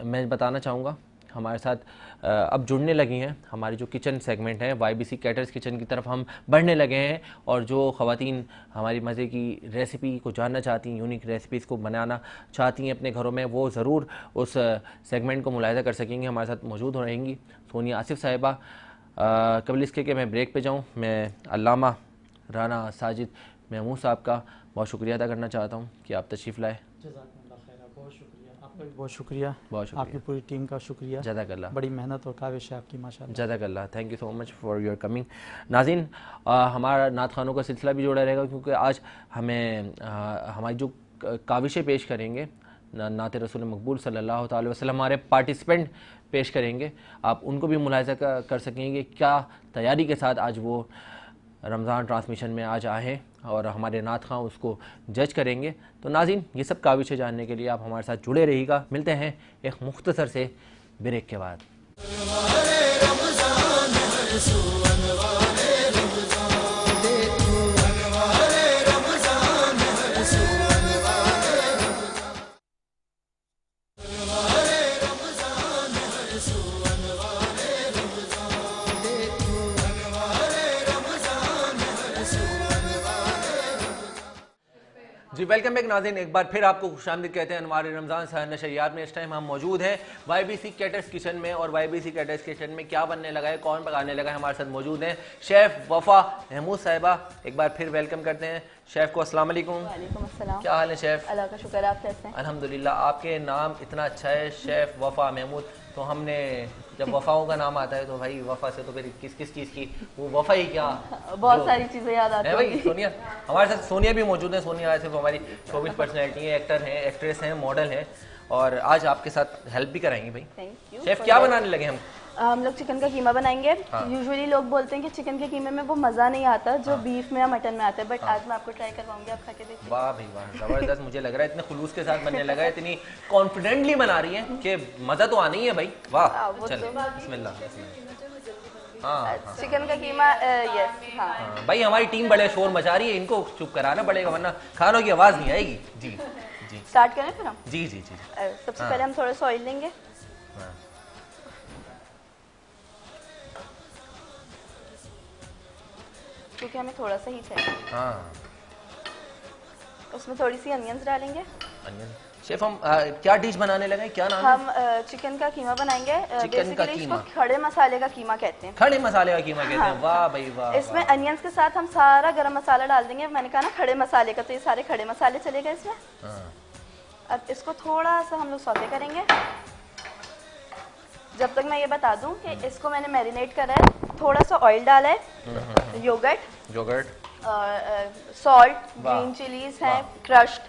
मैं बताना चाहूँगा हमारे साथ अब जुड़ने लगी हैं हमारी जो किचन सेगमेंट है, YBC कैटर्स किचन की तरफ हम बढ़ने लगे हैं। और जो ख़वातीन हमारी मज़े की रेसिपी को जानना चाहती हैं, यूनिक रेसिपीज़ को बनाना चाहती हैं अपने घरों में, वो ज़रूर उस सेगमेंट को मुलाहिज़ा कर सकेंगे। हमारे साथ मौजूद रहेंगी सोनिया आसिफ साहिबा। कबल इसके कि मैं ब्रेक पे जाऊँ, मैं अल्लामा राना साजिद महमूद साहब का बहुत शुक्रिया अदा करना चाहता हूँ कि आप तशरीफ़ लाए। बहुत शुक्रिया, आपका भी बहुत शुक्रिया, आपकी पूरी टीम का शुक्रिया। जज़ाकल्लाह, बड़ी मेहनत और काविश है आपकी माशाअल्लाह। जज़ाकल्लाह, thank you so much for your coming. नाज़रीन, हमारा नात खानों का सिलसिला भी जुड़ा रहेगा, क्योंकि आज हमें हमारी जो काविशें पेश करेंगे नात रसूल मकबूल सल्लल्लाहु अलैहि वसल्लम, हमारे पार्टिसिपेंट पेश करेंगे, आप उनको भी मुलाहिज़ा कर सकेंगे क्या तैयारी के साथ आज वो रमज़ान ट्रांसमिशन में आज आए हैं और हमारे नात खां उसको जज करेंगे। तो नाज़रीन, ये सब काविशें जानने के लिए आप हमारे साथ जुड़े रहिएगा। मिलते हैं एक मुख्तसर से ब्रेक के बाद। जी वेलकम बैक नाज़रीन, एक बार फिर आपको खुशामदीद कहते हैं हमारे रमज़ान सहर नशरियात में। इस टाइम हम मौजूद हैं YBC कैटर्स किचन में, और YBC कैटर्स किचन में क्या बनने लगा है, कौन पकाने लगा है, हमारे साथ मौजूद हैं शेफ़ वफ़ा महमूद साहिबा। एक बार फिर वेलकम करते हैं शेफ़ को। अस्सलाम वालेकुम। वालेकुम अस्सलाम। क्या हाल है शेफ़? अल्लाह का शुक्र, आप कैसे हैं? अल्हम्दुलिल्लाह, आपके नाम इतना अच्छा है शेफ़ वफ़ा महमूद, तो हमने जब वफ़ाओं का नाम आता है तो भाई वफ़ा से तो फिर किस किस चीज़ की वो वफ़ा ही क्या, बहुत सारी चीज़ें याद आती है भाई। सोनिया, हमारे साथ सोनिया भी मौजूद है। सोनिया सिर्फ हमारी शोबिज़ पर्सनैलिटी है, एक्टर हैं, एक्ट्रेस हैं, मॉडल हैं, और आज आपके साथ हेल्प भी कराएंगी भाई। Thank you. शेफ़ क्या बनाने लगे हम लोग चिकन का कीमा बनाएंगे। हाँ। यूजुअली लोग बोलते हैं कि चिकन के कीमे में वो मज़ा नहीं आता जो बीफ में या मटन में आता है, बट आज मैं आपको ट्राई करवाऊंगी, आप खा के देखिए। वाह भाई वाह, ज़बरदस्त। मुझे लग रहा है इतने खुलूस के साथ बनने लगा है, इतनी कॉन्फिडेंटली बना रही है कि मज़ा तो आना ही है भाई। वाह, चलिए बिस्मिल्लाह। हाँ, चिकन का कीमा यस। हाँ भाई, हमारी टीम बड़े शोर मचा रही है, इनको चुप कराना पड़ेगा वरना खानों की आवाज़ नहीं आएगी। जी जी, स्टार्ट करें फिर हम? जी जी जी। सबसे पहले हम थोड़ा सा ऑयल लेंगे। क्योंकि हमें थोड़ा सा ही चाहिए। हाँ, उसमें थोड़ी सी अनियंस डालेंगे। अनियन। शेफ, हम क्या डिश बनाने लगे, क्या नाम है? हम चिकन का कीमा बनाएंगे। चिकन का कीमा, इसको खड़े मसाले का कीमा कहते हैं। खड़े मसाले का कीमा कहते हैं। वाह भाई वाह। इसमें अनियंस के साथ हम सारा गरम मसाला डाल देंगे। मैंने कहा ना खड़े मसाले का, तो ये सारे खड़े मसाले चलेगा इसमें। अब इसको थोड़ा सा हम लोग सौते करेंगे। जब तक मैं ये बता दूं कि इसको मैंने मैरिनेट करा है, थोड़ा सा ऑयल डाला है, योगर्ट, सॉल्ट, ग्रीन चिलीज हैं क्रश्ड,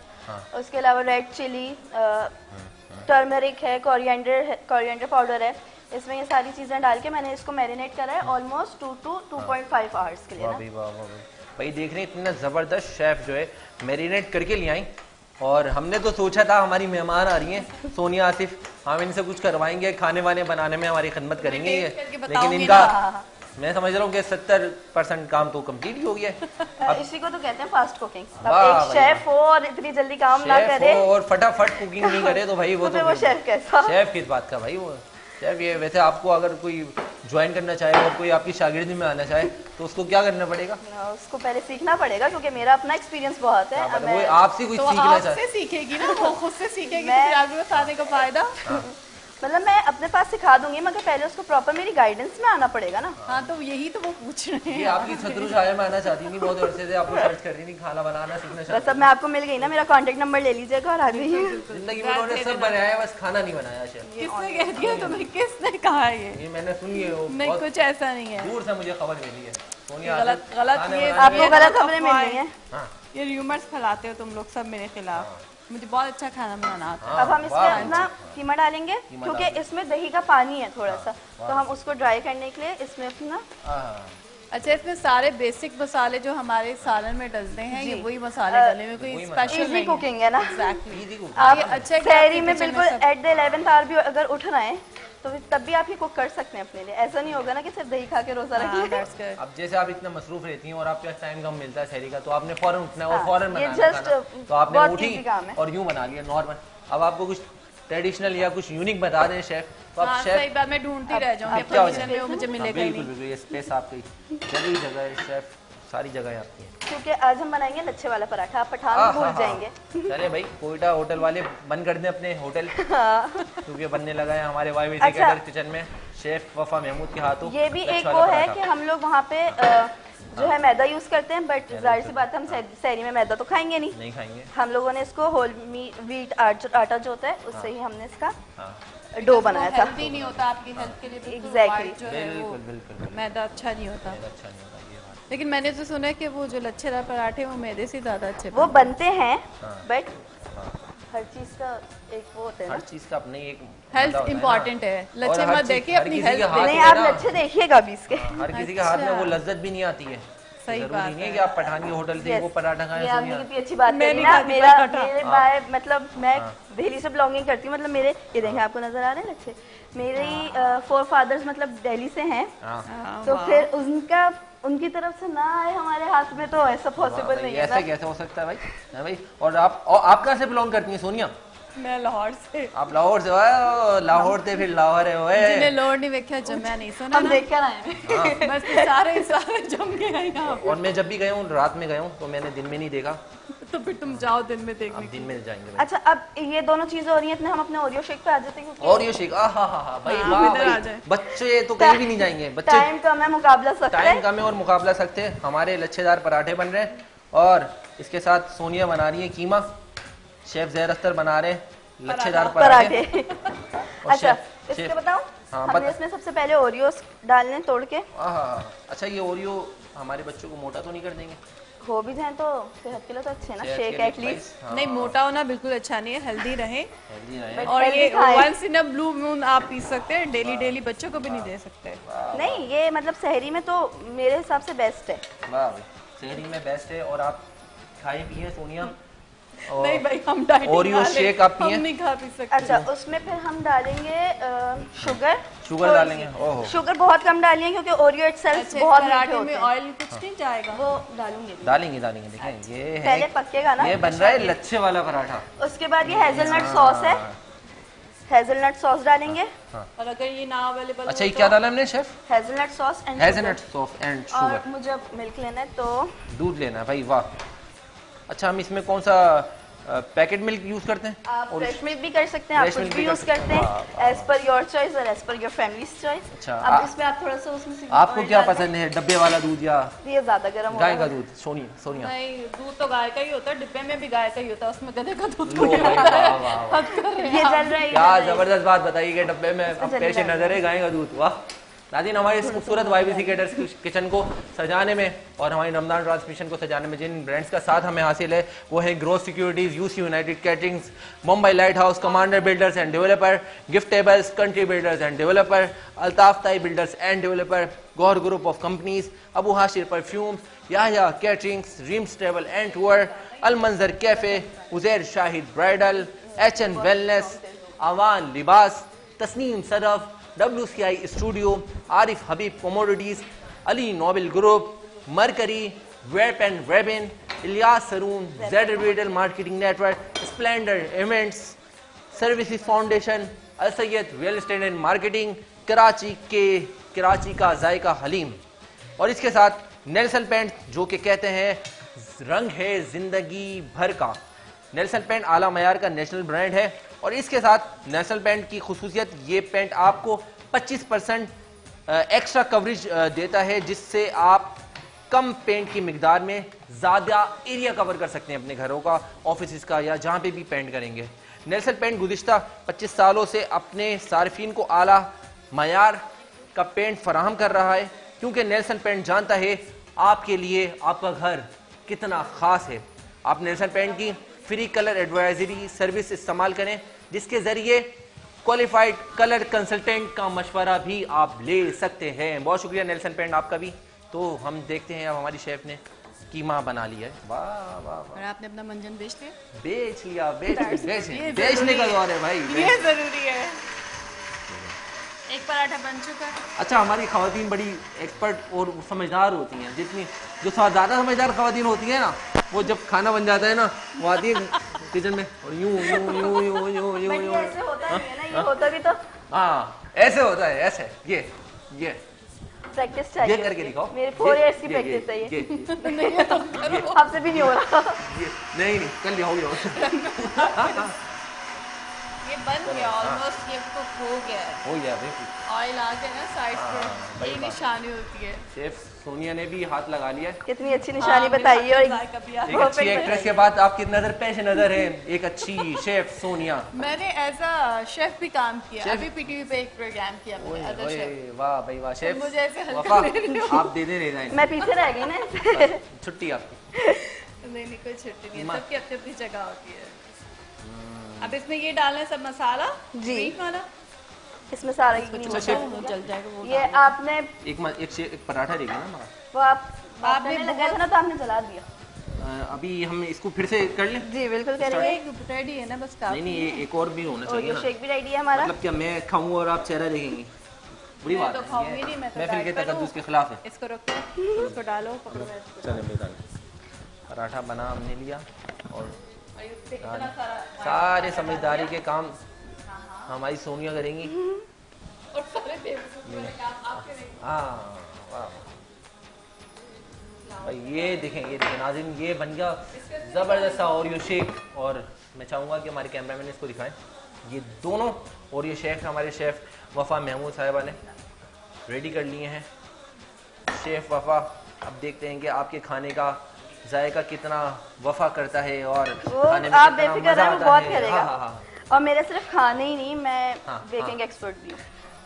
उसके अलावा रेड चिली, टर्मरिक है, कोरिएंडर पाउडर है। इसमें ये सारी चीज़ें डाल के मैंने इसको मैरिनेट करा है ऑलमोस्ट 2 to 2.5 आवर्स के लिए। वाह भाई, देख रहे हैं इतना ज़बरदस्त शेफ़ जो है मैरिनेट करके ले आई। और हमने तो सोचा था हमारी मेहमान आ रही हैं सोनिया आसिफ, हम इनसे कुछ करवाएंगे, खाने वाने बनाने में हमारी खिदमत करेंगे, लेकिन इनका मैं समझ रहा हूँ कि 70% काम तो कंप्लीट ही हो गया है। इसी को तो कहते हैं फास्ट कुकिंग। अब एक शेफ हो और इतनी जल्दी काम ना करे और फटाफट कुकिंग नहीं करे तो भाई वो तो वो शेफ कैसा? शेफ किस बात का भाई वो शेफ। ये वैसे आपको अगर कोई ज्वाइन करना चाहे और कोई आपकी शागिर्दी में आना चाहे तो उसको क्या करना पड़ेगा? उसको पहले सीखना पड़ेगा, क्योंकि मेरा अपना एक्सपीरियंस बहुत है। वो आपसे कुछ सीखना चाहे सीखेगी ना, वो खुद से सीखेगी, फिर आगे बताने का फायदा। मतलब मैं अपने पास सिखा दूंगी, मगर पहले उसको प्रॉपर मेरी गाइडेंस में आना पड़ेगा ना। हाँ तो यही तो वो पूछ रहे हैं। ये आपकी शत्रु छाया में आना चाहती थी, बहुत अरसे से आपको सर्च कर रही थी, खाना बनाना सीखना चाहती बस अब मैं आपको मिल गई ना, मेरा कांटेक्ट नंबर ले लीजिएगा और आ जाइए। जिंदगी में उन्होंने सब बनाया है, बस खाना नहीं बनाया। किसने कह दिया तुम्हें? किसने कहा ये मैंने सुनी है, नहीं कुछ ऐसा नहीं है, दूर से मुझे खबर मिली है। सोनिया गलत ये आपको गलत खबरें मिल रही हैं। ये र्यूमर्स फैलाते हो तुम लोग सब मेरे खिलाफ। मुझे बहुत अच्छा खाना बनाना आता है। अब हम इसमें अपना कीमा डालेंगे, क्योंकि इसमें दही का पानी है थोड़ा सा, तो हम उसको ड्राई करने के लिए इसमें अपना अच्छा इसमें सारे बेसिक मसाले जो हमारे सालन में डलते हैं ये वही मसाले डले हुए, कोई स्पेशल इजी कुकिंग है ना। एग्जैक्टली आप अच्छा शहरी में बिल्कुल एट द 11th आवर भी अगर उठ रहे हैं तो तब भी आप ये कुक कर सकते हैं अपने लिए। ऐसा नहीं होगा ना कि सिर्फ दही खा के रोजा रखिए। अब जैसे आप इतना मसरूफ रहती हैं और आपके पास टाइम कम मिलता है शहरी का, तो आपने फौरन उठना है और फौरन बनाना है, तो आपने उठी और यूं बना लिया नॉर्मल। अब आपको कुछ ट्रेडिशनल या कुछ यूनिक बता दें शेफ, तो आप शेफ सही बात, मैं ढूंढती रह जाऊंगी पोजीशन में, वो मुझे मिलेगा ही बिल्कुल बिल्कुल, ये स्पेस आपकी जगह जगह है शेफ, सारी जगह आपकी है। क्योंकि आज हम बनाएंगे लच्छे वाला पराठा, आप पठान भूल जाएंगे। चले भाई, कोयटा होटल वाले बंद कर दें अपने होटल, क्योंकि बनने लगा है हमारे YBC कैटर किचन में शेफ वफा महमूद के हाथों। ये भी एक वो है कि हम लोग वहाँ पे जो है मैदा यूज करते हैं, बट जाहिर सी बात है हम सहरी में मैदा तो खाएंगे नहीं खाएंगे। हम लोगों ने इसको होल व्हीट आटा जो होता है उससे ही हमने इसका डो बनाया था। हेल्दी नहीं होता आपकी हेल्थ के लिए। एग्जैक्टली बिल्कुल मैदा अच्छा नहीं होता। लेकिन मैंने तो सुना है कि वो जो लच्छेदार पराठे वो मैदे से ज्यादा अच्छे वो बनते हैं, बट हर चीज का एक वो होता है ना, हर चीज का अपने एक हेल्थ इम्पोर्टेंट है। लच्छे मत देखिए, अपनी हेल्थ नहीं, आप लच्छे देखिएगा भी इसके। हर किसी के हाथ में वो लज्जत भी नहीं आती है। सही बात नहीं है कि आप पठान के होटल से वो पराठा खाएं। आपने कितनी अच्छी बात करी ना। मेरे भाई मतलब मैं दिल्ली से बिलोंगिंग करती हूँ, मतलब मेरे ये देखें आपको नजर आ रहे हैं लच्छे, मेरे 4 फादर्स मतलब दिल्ली से हैं, तो फिर उनकी तरफ से ना आए हमारे हाथ में तो ऐसा पॉसिबल नहीं है। ऐसे कैसे हो सकता है भाई? और आप कहाँ से बिलोंग करती हैं सोनिया? मैं लाहौर से। आप लाहौर से? लाहौर से फिर लाहौर है ओए। जिन्हें लाहौर नहीं देखा जम्या नहीं सुना, हम देख कर आए बस सारे जम के आए यहाँ। और मैं जब भी गया हूँ रात में गया हूँ, तो मैंने दिन में नहीं देखा। तो फिर तुम जाओ दिन में देखने। दिन में जाएंगे। अच्छा अब ये दोनों चीजें हो रही हैं, इतने हम अपने ओरियो शेक पे आ जाते हैं। ओरियो शेक भाई बच्चे तो कहीं भी नहीं जाएंगे। बच्चे टाइम कम है, मुकाबला सख्त है। टाइम कम है और मुकाबला सख्त है। हमारे लच्छेदार पराठे बन रहे हैं और इसके साथ सोनिया बना रही है कीमा, शेफ ज़हर अख्तर बना रहे हैं लच्छेदार पराठे। अच्छा इसके बताऊं, हमने इसमें सबसे पहले ओरियोस डालने तोड़ के। अच्छा ये ओरियो हमारे बच्चों को मोटा तो नहीं कर देंगे? हो भी जाए तो सेहत के लिए तो अच्छे ना, शेक एटलीस्ट। नहीं मोटा होना बिल्कुल अच्छा नहीं है, हेल्दी रहे। और ये once in a blue moon आप पी सकते हैं, डेली बच्चों को भी नहीं दे सकते। नहीं ये मतलब सहरी में तो मेरे हिसाब से बेस्ट है। वाह सहरी में बेस्ट है। और आप खाए पिए सोनिया? नहीं भाई हम डाइटिंग ओरियो शेक आप पिए? हम नहीं खा पी सकते। अच्छा उसमें फिर हम डालेंगे शुगर डालेंगे। ओहो शुगर बहुत कम डालिए, क्योंकि ओरियो इटसेल्फ बहुत मीठे होते हैं। ऑयल कुछ नहीं जाएगा, वो डालेंगे। देखें ये पहले पकेगा ना, ये बन रहा है लच्छे वाला पराठा। उसके बाद ये हेजलनट सॉस है, हेजलनट सॉस डालेंगे। और अगर ये ना अवेलेबल, अच्छा ये क्या डाला हमने chef? Hazelnut sauce and sugar. और मुझे मिल्क लेना है तो दूध लेना है भाई। वाह अच्छा हम इसमें कौन सा पैकेट मिल्क यूज करते हैं? आप फ्रेश मिल्क भी कर सकते हैं, आप कुछ भी यूज करते हैं, एज पर योर चॉइस और as per your families choice. अच्छा अब इसमें आप थोड़ा सा उसमें से आपको क्या पसंद है, डब्बे वाला दूध या ये ज्यादा गर्म गाय का दूध? सोनिया नहीं दूध तो गाय का ही होता है, डिब्बे में भी गाय का ही होता है, उसमें गधे का दूध लो भाई ये चल रहा है। क्या जबरदस्त बात बताई कि डब्बे में अब पेश नजर है गाय का दूध। वाह नाज़रीन हमारे इस खूबसूरत YBC कैटर्स किचन को सजाने में और हमारी रमजान ट्रांसमिशन को सजाने में जिन ब्रांड्स का साथ हमें हासिल है वो है Growth Securities, UC United Caterings, Mumbai Light House, Commander Builders and Developer, Giftables, Country Builders and Developer, Altaf Tai Builders and Developer, Gauhar Group of Companies, Abu Hashir Perfumes, Yahya Caterings, Dreams Travel and Tour, Al Manzar Cafe, Uzair Shahid Bridal, HN Wellness, Awan Libas, Tasneem Sadaf, WCI Studio, Arif Habib Commodities, Ali Noble Group, Mercury, Web and वेबिन, इलियास सरून, Z Retail Marketing network, splendour events, services foundation, Al Syed real estate and marketing, Karachi का जायका हलीम। और इसके साथ Nelson paint जो कि कहते हैं रंग है जिंदगी भर का। नेल्सन पेंट आला मयार का नेशनल ब्रांड है और इसके साथ नेल्सन पेंट की खुसूसियत, ये पेंट आपको 25% एक्स्ट्रा कवरेज देता है, जिससे आप कम पेंट की मिकदार में ज़्यादा एरिया कवर कर सकते हैं अपने घरों का, ऑफिस का, या जहाँ पे भी पेंट करेंगे। नेल्सन पेंट गुज़िश्ता 25 सालों से अपने सार्फिन को आला मयार का पेंट फराहम कर रहा है, क्योंकि नेल्सन पेंट जानता है आपके लिए आपका घर कितना ख़ास है। आप नेल्सन पेंट की फ्री कलर एडवाइजरी सर्विस इस्तेमाल करें, जिसके ज़रिए क्वालिफाइड कलर कंसल्टेंट का मशवरा भी आप ले सकते हैं। बहुत शुक्रिया नेल्सन पेंट आपका भी। तो हम देखते हैं अब हमारी शेफ ने कीमा बना लिया है। वाह वाह वाह। और आपने अपना मंजन बेच लिया? बेचने का दौर है भाई, ये जरूरी है। एक पराठा बन चुका है। अच्छा, हमारी खवातीन बड़ी एक्सपर्ट और समझदार होती हैं। जितनी जो ज़्यादा समझदार खवातीन होती हैं ना, वो जब खाना बन जाता है ना, वो आती है किचन में और यूं यूं यूं यूं यूं यूं यूं, ऐसे होता नहीं है ना, ये होता भी तो हाँ ऐसे होता है, ऐसे ये प्रैक्टिस चाहिए। ये करके दिखाओ। मेरे 4 इयर्स की प्रैक्टिस है ये। आपसे भी नहीं हो रहा। नहीं कर लिया, हो गया। ये बन गया ऑलमोस्ट, ये कुक हो गया भाई। ऑयल आ गया ना साइड पे, ये निशानी होती है। शेफ सोनिया ने भी हाथ लगा लिया। कितनी अच्छी निशानी बताई है। एक अच्छी एक्ट्रेस के बाद आपकी नजर पेश नजर है एक अच्छी शेफ सोनिया। मैंने एज अ शेफ भी काम किया, अभी पीटीवी पे एक प्रोग्राम किया मैंने। वाह भाई वाह शेफ, मुझे ऐसे वफा आप दे रहे। मैं पीछे रह गई ना। छुट्टी आपकी। नहीं कोई छुट्टी नहीं है, सबकी अपनी अपनी जगह होती है। अब इसमें ये डालना है सब मसाला जी वाला, इसमें सारा जल जाएगा वो। ये आपने एक पराठा देखिए ना, वो आपने लगाया था ना, तो आपने जला दिया। अभी हम इसको फिर से कर लें? जी बिल्कुल करेंगे। रेडी है ना बस? नहीं एक और भी होना चाहिए ना। शेक भी रेडी है हमारा। मतलब क्या मैं खाऊं और आप चेहरा देखेंगी? बुरी बात तो खाऊंगी नहीं, मैं फिर के तकद्दुस के खिलाफ है। इसको रखो, इसको डालो, चले पराठा बना हमने लिया और सारे समझदारी के काम हमारी सोनिया करेंगी। हाँ वाह, ये देखें नाज़रीन, ये बन गया ज़बरदस्त सा ओरियो शेक। और मैं चाहूँगा कि हमारे कैमरामैन इसको दिखाएं। ये दोनों ओरियो शेक हमारे शेफ़ वफ़ा महमूद साहिबा ने रेडी कर लिए हैं। शेफ़ वफ़ा, अब देखते हैं कि आपके खाने का जायका कितना वफा करता है और खाने में आप कितना मजा आता बहुत है। करेगा। हाँ। और मेरे सिर्फ खाने ही नहीं, मैं बेकिंग एक्सपर्ट भी हूँ।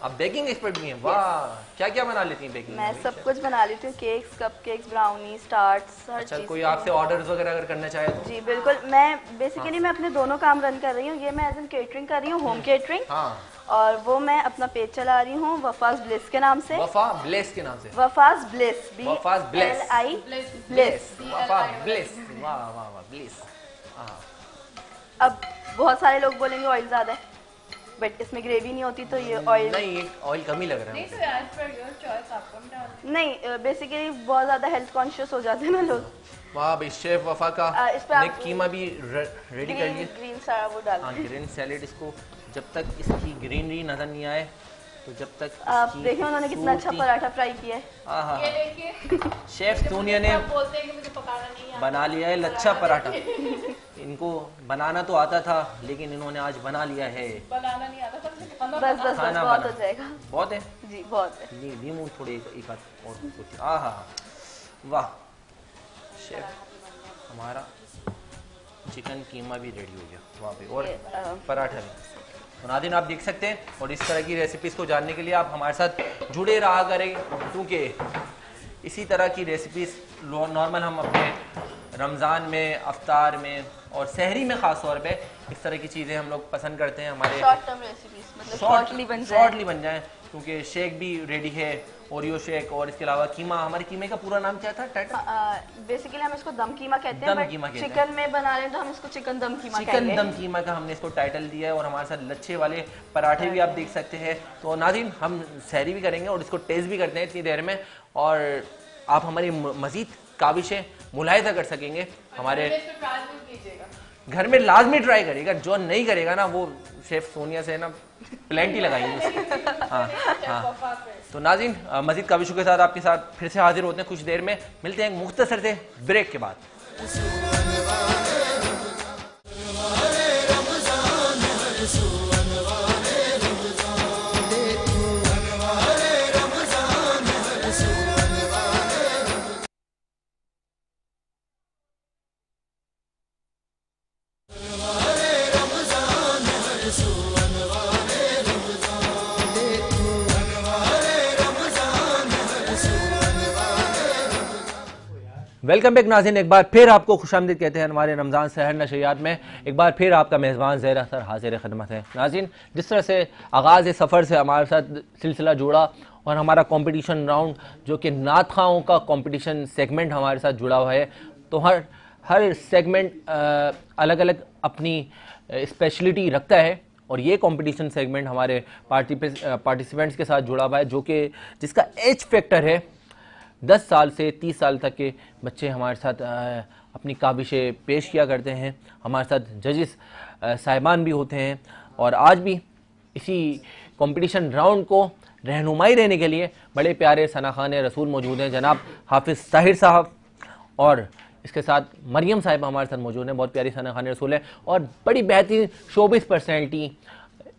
आप बेकिंग एक्सपर्ट भी हैं? वाह, क्या क्या बना लेती हैं बेकिंग? मैं सब कुछ बना लेती हूँ, केक्स, कपकेक्स, ब्राउनी, टार्ट्स, हर चीज़। कोई आपसे ऑर्डर्स वगैरह अगर करना चाहे तो? जी बिल्कुल। मैं बेसिकली मैं अपने दोनों काम रन कर रही हूँ। ये मैं एज एन केटरिंग कर रही हूँ, होम केटरिंग, और वो मैं अपना पेज चला रही हूँ वफाज ब्लिस के नाम से। वफा ब्लिस के नाम से? Wafa's bliss, Wafa's bliss, bliss, वफा ब्लिस। वाह वाह वाह, ब्लिस। अब बहुत सारे लोग बोलेंगे ऑयल ज्यादा है, बट इसमें ग्रेवी नहीं होती, तो ये ऑयल नहीं, ऑयल कम ही लग रहा है। नहीं तो एज पर योर चॉइस, आप कम डाल। नहीं, बेसिकली बहुत ज्यादा हेल्थ कॉन्शियस हो जाते हैं ना लोग। वाह भाई, शेफ वफा का ने कीमा भी रेडी कर लिया। ग्रीन सारा वो डाल। ग्रीन सैलेड, इसको जब तक इसकी ग्रीनरी नजर नहीं आए, तो जब तक आप देखिए उन्होंने कितना अच्छा पराठा फ्राई किया है। ये देखिए शेफ सोनिया ने बोलते हैं कि मुझे पकाना नहीं आता, बना लिया है लच्छा पराठा। इनको बनाना तो आता था, लेकिन इन्होंने आज बना लिया है। बनाना नहीं आता, बस बहुत हो जाएगा। बहुत है जी, बहुत है। नींबू थोड़े एक हाथ और कुछ। वाह, शेफ हमारा चिकन कीमा भी रेडी हो गया वहाँ पे, और पराठा भी। तो नाज़रीन, आप देख सकते हैं, और इस तरह की रेसिपीज़ को जानने के लिए आप हमारे साथ जुड़े रहा करें, क्योंकि इसी तरह की रेसिपीज़ नॉर्मल हम अपने रमज़ान में, अफ्तार में और सहरी में ख़ास तौर पे इस तरह की चीज़ें हम लोग पसंद करते हैं। हमारे शॉर्ट टर्म रेसिपीज़, मतलब शॉर्टली बन जाए, क्योंकि शेक भी रेडी है, ओरियो शेक, और इसके अलावा कीमा। हमारे कीमे का पूरा नाम क्या था? बेसिकली हम इसको दम कीमा कहते हैं, चिकन में बना रहे तो हम इसको चिकन दम कीमा कहेंगे। चिकन दम कीमा का हमने इसको टाइटल दिया है। और हमारे साथ लच्छे वाले पराठे भी आप देख सकते हैं। तो नाज़रीन, हम सहरी भी करेंगे और इसको टेस्ट भी करते हैं इतनी देर में, और आप हमारी मज़ीद काविशें मुलाहिजा कर सकेंगे। हमारे घर में लाजमी ट्राई करेगा, जो नहीं करेगा ना वो शेफ सोनिया से ना प्लेंटी लगाएंगे। हाँ। तो नाज़रीन, मज़ीद काविशों के साथ आपके साथ फिर से हाजिर होते हैं कुछ देर में। मिलते हैं मुख्तसर से ब्रेक के बाद। वेलकम बैक नाज़रीन, एक बार फिर आपको खुशामदीद कहते हैं हमारे रमज़ान सहर नशरियात में। एक बार फिर आपका मेज़बान ज़ैर अख्तर हाजिर खिदमत है। नाज़रीन, जिस तरह से आगाज़ सफ़र से हमारे साथ सिलसिला जुड़ा और हमारा कंपटीशन राउंड जो कि नात खाओं का कंपटीशन सेगमेंट हमारे साथ जुड़ा हुआ है, तो हर सेगमेंट अलग अलग अपनी स्पेशलिटी रखता है और ये कंपटीशन सेगमेंट हमारे पार्टिसिपेंट्स के साथ जुड़ा हुआ है जो कि जिसका एज फैक्टर है 10 साल से 30 साल तक के बच्चे हमारे साथ अपनी काबिशें पेश किया करते हैं। हमारे साथ जजेस साहिबान भी होते हैं और आज भी इसी कंपटीशन राउंड को रहनुमाई देने के लिए बड़े प्यारे सनाखान रसूल मौजूद हैं, जनाब हाफिज़ ताहिर साहब, और इसके साथ मरियम साहिब हमारे साथ मौजूद हैं, बहुत प्यारी सनाखान रसूल है और बड़ी बेहतरीन शोबिस पर्सनैलिटी,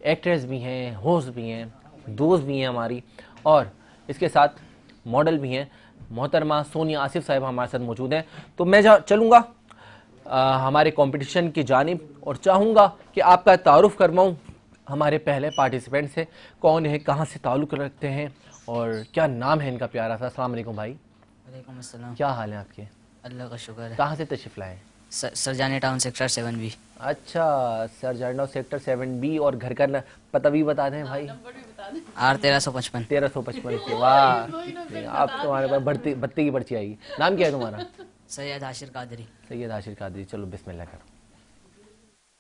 एक्ट्रेस भी हैं, होस्ट भी हैं, दोस्त भी हैं हमारी, और इसके साथ मॉडल भी हैं। मोहतरमा सोनिया आसिफ साहिब हमारे साथ मौजूद हैं। तो मैं चलूँगा हमारे कंपटीशन की जानिब और चाहूँगा कि आपका तारुफ करवाऊँ हमारे पहले पार्टिसिपेंट से। कौन है, कहाँ से ताल्लुक़ रखते हैं और क्या नाम है इनका प्यारा सा? अस्सलाम वालेकुम भाई। वालेकुम अस्सलाम। क्या हाल है आपके? अल्लाह का शुक्र है। कहाँ से तशरीफ़ लाए? Sarjani town sector 7B। अच्छा, सरजानी टाउन सेक्टर 7B, और घर का पता भी बता दें भाई। R1355। 1355। वाह, आप तुम्हारे पास बत्ती की पर्ची आएगी। नाम क्या है तुम्हारा? सैयद हाशिर कादरी। सैयद हाशिर कादरी। चलो बिस्मिल्लाह करो।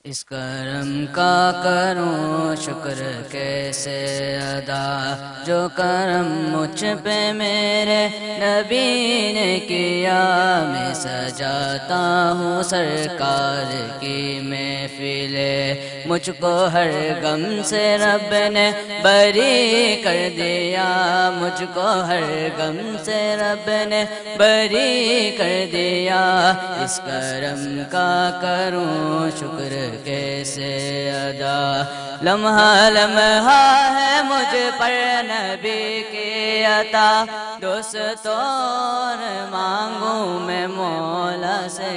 इस करम का करूं शुक्र कैसे अदा, जो करम मुझ पे मेरे नबी ने किया। मैं सजाता हूँ सरकार की महफिले, मुझको हर गम से रब ने बरी कर दिया। मुझको हर गम से रब ने बरी कर दिया। इस करम का करूं शुक्र कैसे अदा, लम्हा लम्हा है मुझ पर नबी की अता। दोस्तों मांगू मैं मौला से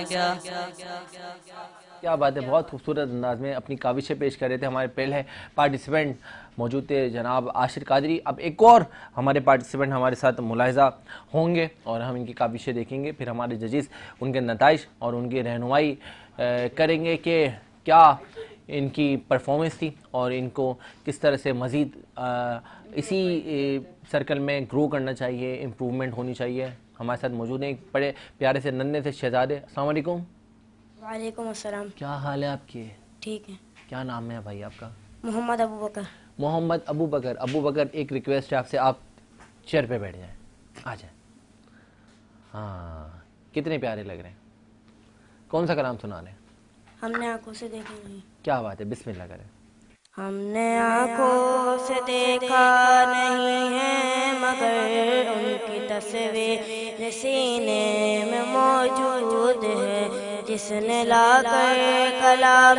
क्या बात है। बहुत खूबसूरत अंदाज में अपनी काविशें पेश कर रहे थे हमारे पहले पार्टिसिपेंट मौजूद थे जनाब आशिर कादरी। अब एक और हमारे पार्टिसिपेंट हमारे साथ मुलाहिजा होंगे और हम इनकी काविशें देखेंगे, फिर हमारे जजेस उनके नताइज और उनकी रहनुमाई करेंगे कि क्या इनकी परफॉर्मेंस थी और इनको किस तरह से मज़ीद इसी सर्कल में ग्रो करना चाहिए, इम्प्रूवमेंट होनी चाहिए। हमारे साथ मौजूद हैं एक बड़े प्यारे से नन्हे से शहजादे। अस्सलाम वालेकुम। वालेकुम अस्सलाम। क्या हाल है आपके? ठीक है। क्या नाम है भाई आपका? मोहम्मद अबू बकर। मोहम्मद अबू बकर। अबू बकर, एक रिक्वेस्ट है आपसे, आप चेयर पे बैठ जाएं, आ जाएं। हाँ, कितने प्यारे लग रहे हैं। कौन सा कलाम सुना रहे हैं? हमने आंखों से देखा नहीं। क्या बात है, बिस्मिल्लाह करें। हमने आंखों से देखा नहीं है मगर उनकी तस्वीर सीने में मौजूद है। जिसने लाकर कलाम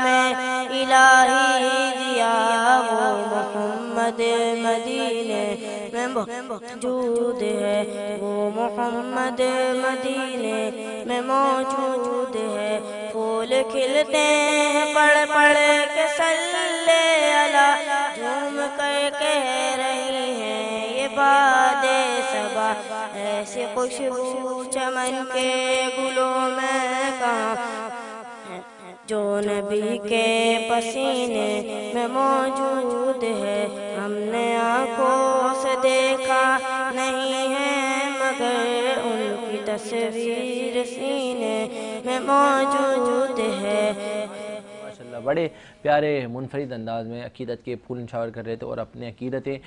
इलाही दिया वो मोहम्मद मदीने में मौजूद है। वो मोहम्मद मदीने में मौजूद है। फूल खिलते हैं पढ़ पढ़ के सल्ले अला, झूम कर कह रही हैं ये बादे सबा। ऐसी खुशबू चमन के गुलों में कहाँ जो नबी के पसीने में मौजूद है। हमने आंखों से देखा नहीं है मगर उनकी तस्वीर सीने में मौजूद है। माशाल्लाह, बड़े प्यारे मुनफरिद अंदाज में अकीदत के फूल निछावर कर रहे थे और अपने अकीदतें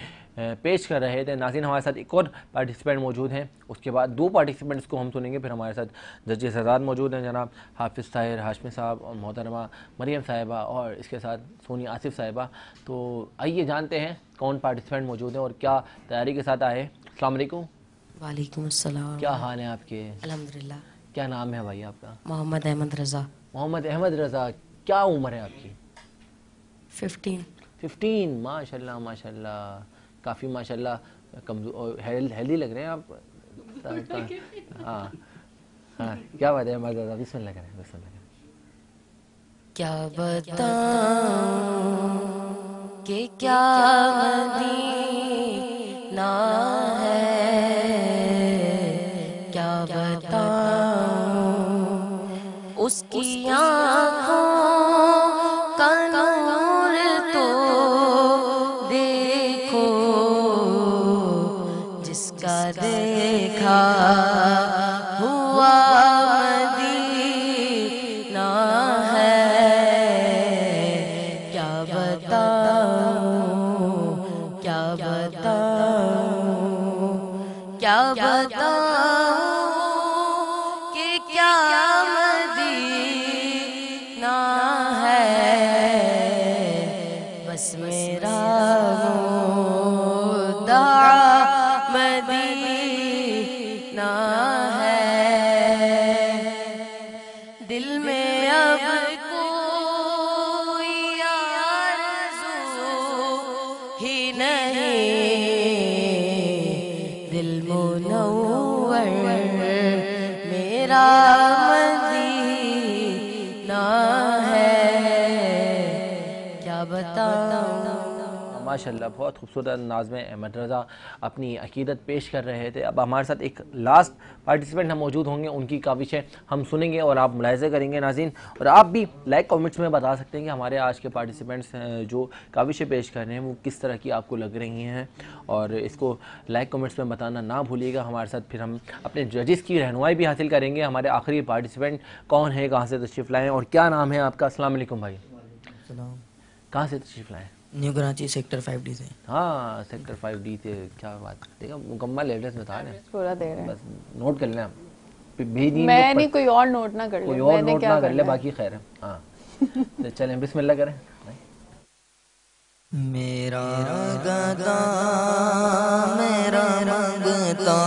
पेश कर रहे थे। नाज़रीन, हमारे साथ एक और पार्टिसिपेंट मौजूद हैं, उसके बाद दो पार्टिसिपेंट्स को हम सुनेंगे, फिर हमारे साथ जजेस आज़ाद मौजूद हैं जनाब हाफिज़ ताहिर हाशमी साहब और मोहतरमा मरियम साहिबा और इसके साथ सोनिया आसिफ साहिबा। तो आइए जानते हैं कौन पार्टिसिपेंट मौजूद हैं और क्या तैयारी के साथ आए। अस्सलाम वालेकुम। वालेकुम अस्सलाम। क्या हाल है आपके? अल्हम्दुलिल्लाह। क्या नाम है भाई आपका? मोहम्मद अहमद रज़ा। मोहम्मद अहमद रज़ा। क्या उम्र है आपकी? 15। माशाल्लाह माशाल्लाह, काफ़ी माशाल्लाह कमजोर हेल्दी लग रहे हैं आप। हाँ हाँ, क्या बात है अहमद रज़ा, बिस्मिल्लाह करें, बिस्मिल्लाह करें। क्या बताऊं कि क्या मदीना है, क्या बताऊं उसकी आँखों का नूर तो देखो, जिसका देखा हुआ मदीना है। क्या बताऊं, क्या बताऊं, क्या बताऊं कि क्या मदीना है। बस मेरा मुद्दा मदीना है। दिल में अब कोई आरज़ू ही नहीं, दिल मुनव्वर मेरा मदीना है। क्या बताऊं। माशाल्लाह बहुत खूबसूरत अंदाज में अहमद रज़ा अपनी अकीदत पेश कर रहे थे। अब हमारे साथ एक लास्ट पार्टिसिपेंट हम मौजूद होंगे, उनकी काविशें हम सुनेंगे और आप मुलाहिज़ा करेंगे नाज़रीन। और आप भी लाइक कमेंट्स में बता सकते हैं कि हमारे आज के पार्टिसिपेंट्स जो काविशें पेश कर रहे हैं वो किस तरह की आपको लग रही हैं, और इसको लाइक कमेंट्स में बताना ना भूलिएगा। हमारे साथ फिर हम अपने जजेस की रहनुमाई भी हासिल करेंगे। हमारे आखिरी पार्टिसिपेंट कौन है, कहाँ से तशरीफ़ लाएँ और क्या नाम है आपका? अस्सलाम वालेकुम भाई, कहाँ से तशरीफ़ लाएँ? न्यू कराची सेक्टर 5D से। हाँ सेक्टर 5D से। क्या बात, देखा मुकम्मल एड्रेस बता रहे हैं, पूरा दे रहे हैं, बस नोट कर लें आप, भेज दी। मैं नहीं, कोई और नोट ना कर ले, कोई और नोट ना कर ले, बाकी खैर है। हाँ तो चलें बिस्मिल्लाह करें। मेरा गदा मेरा मंगता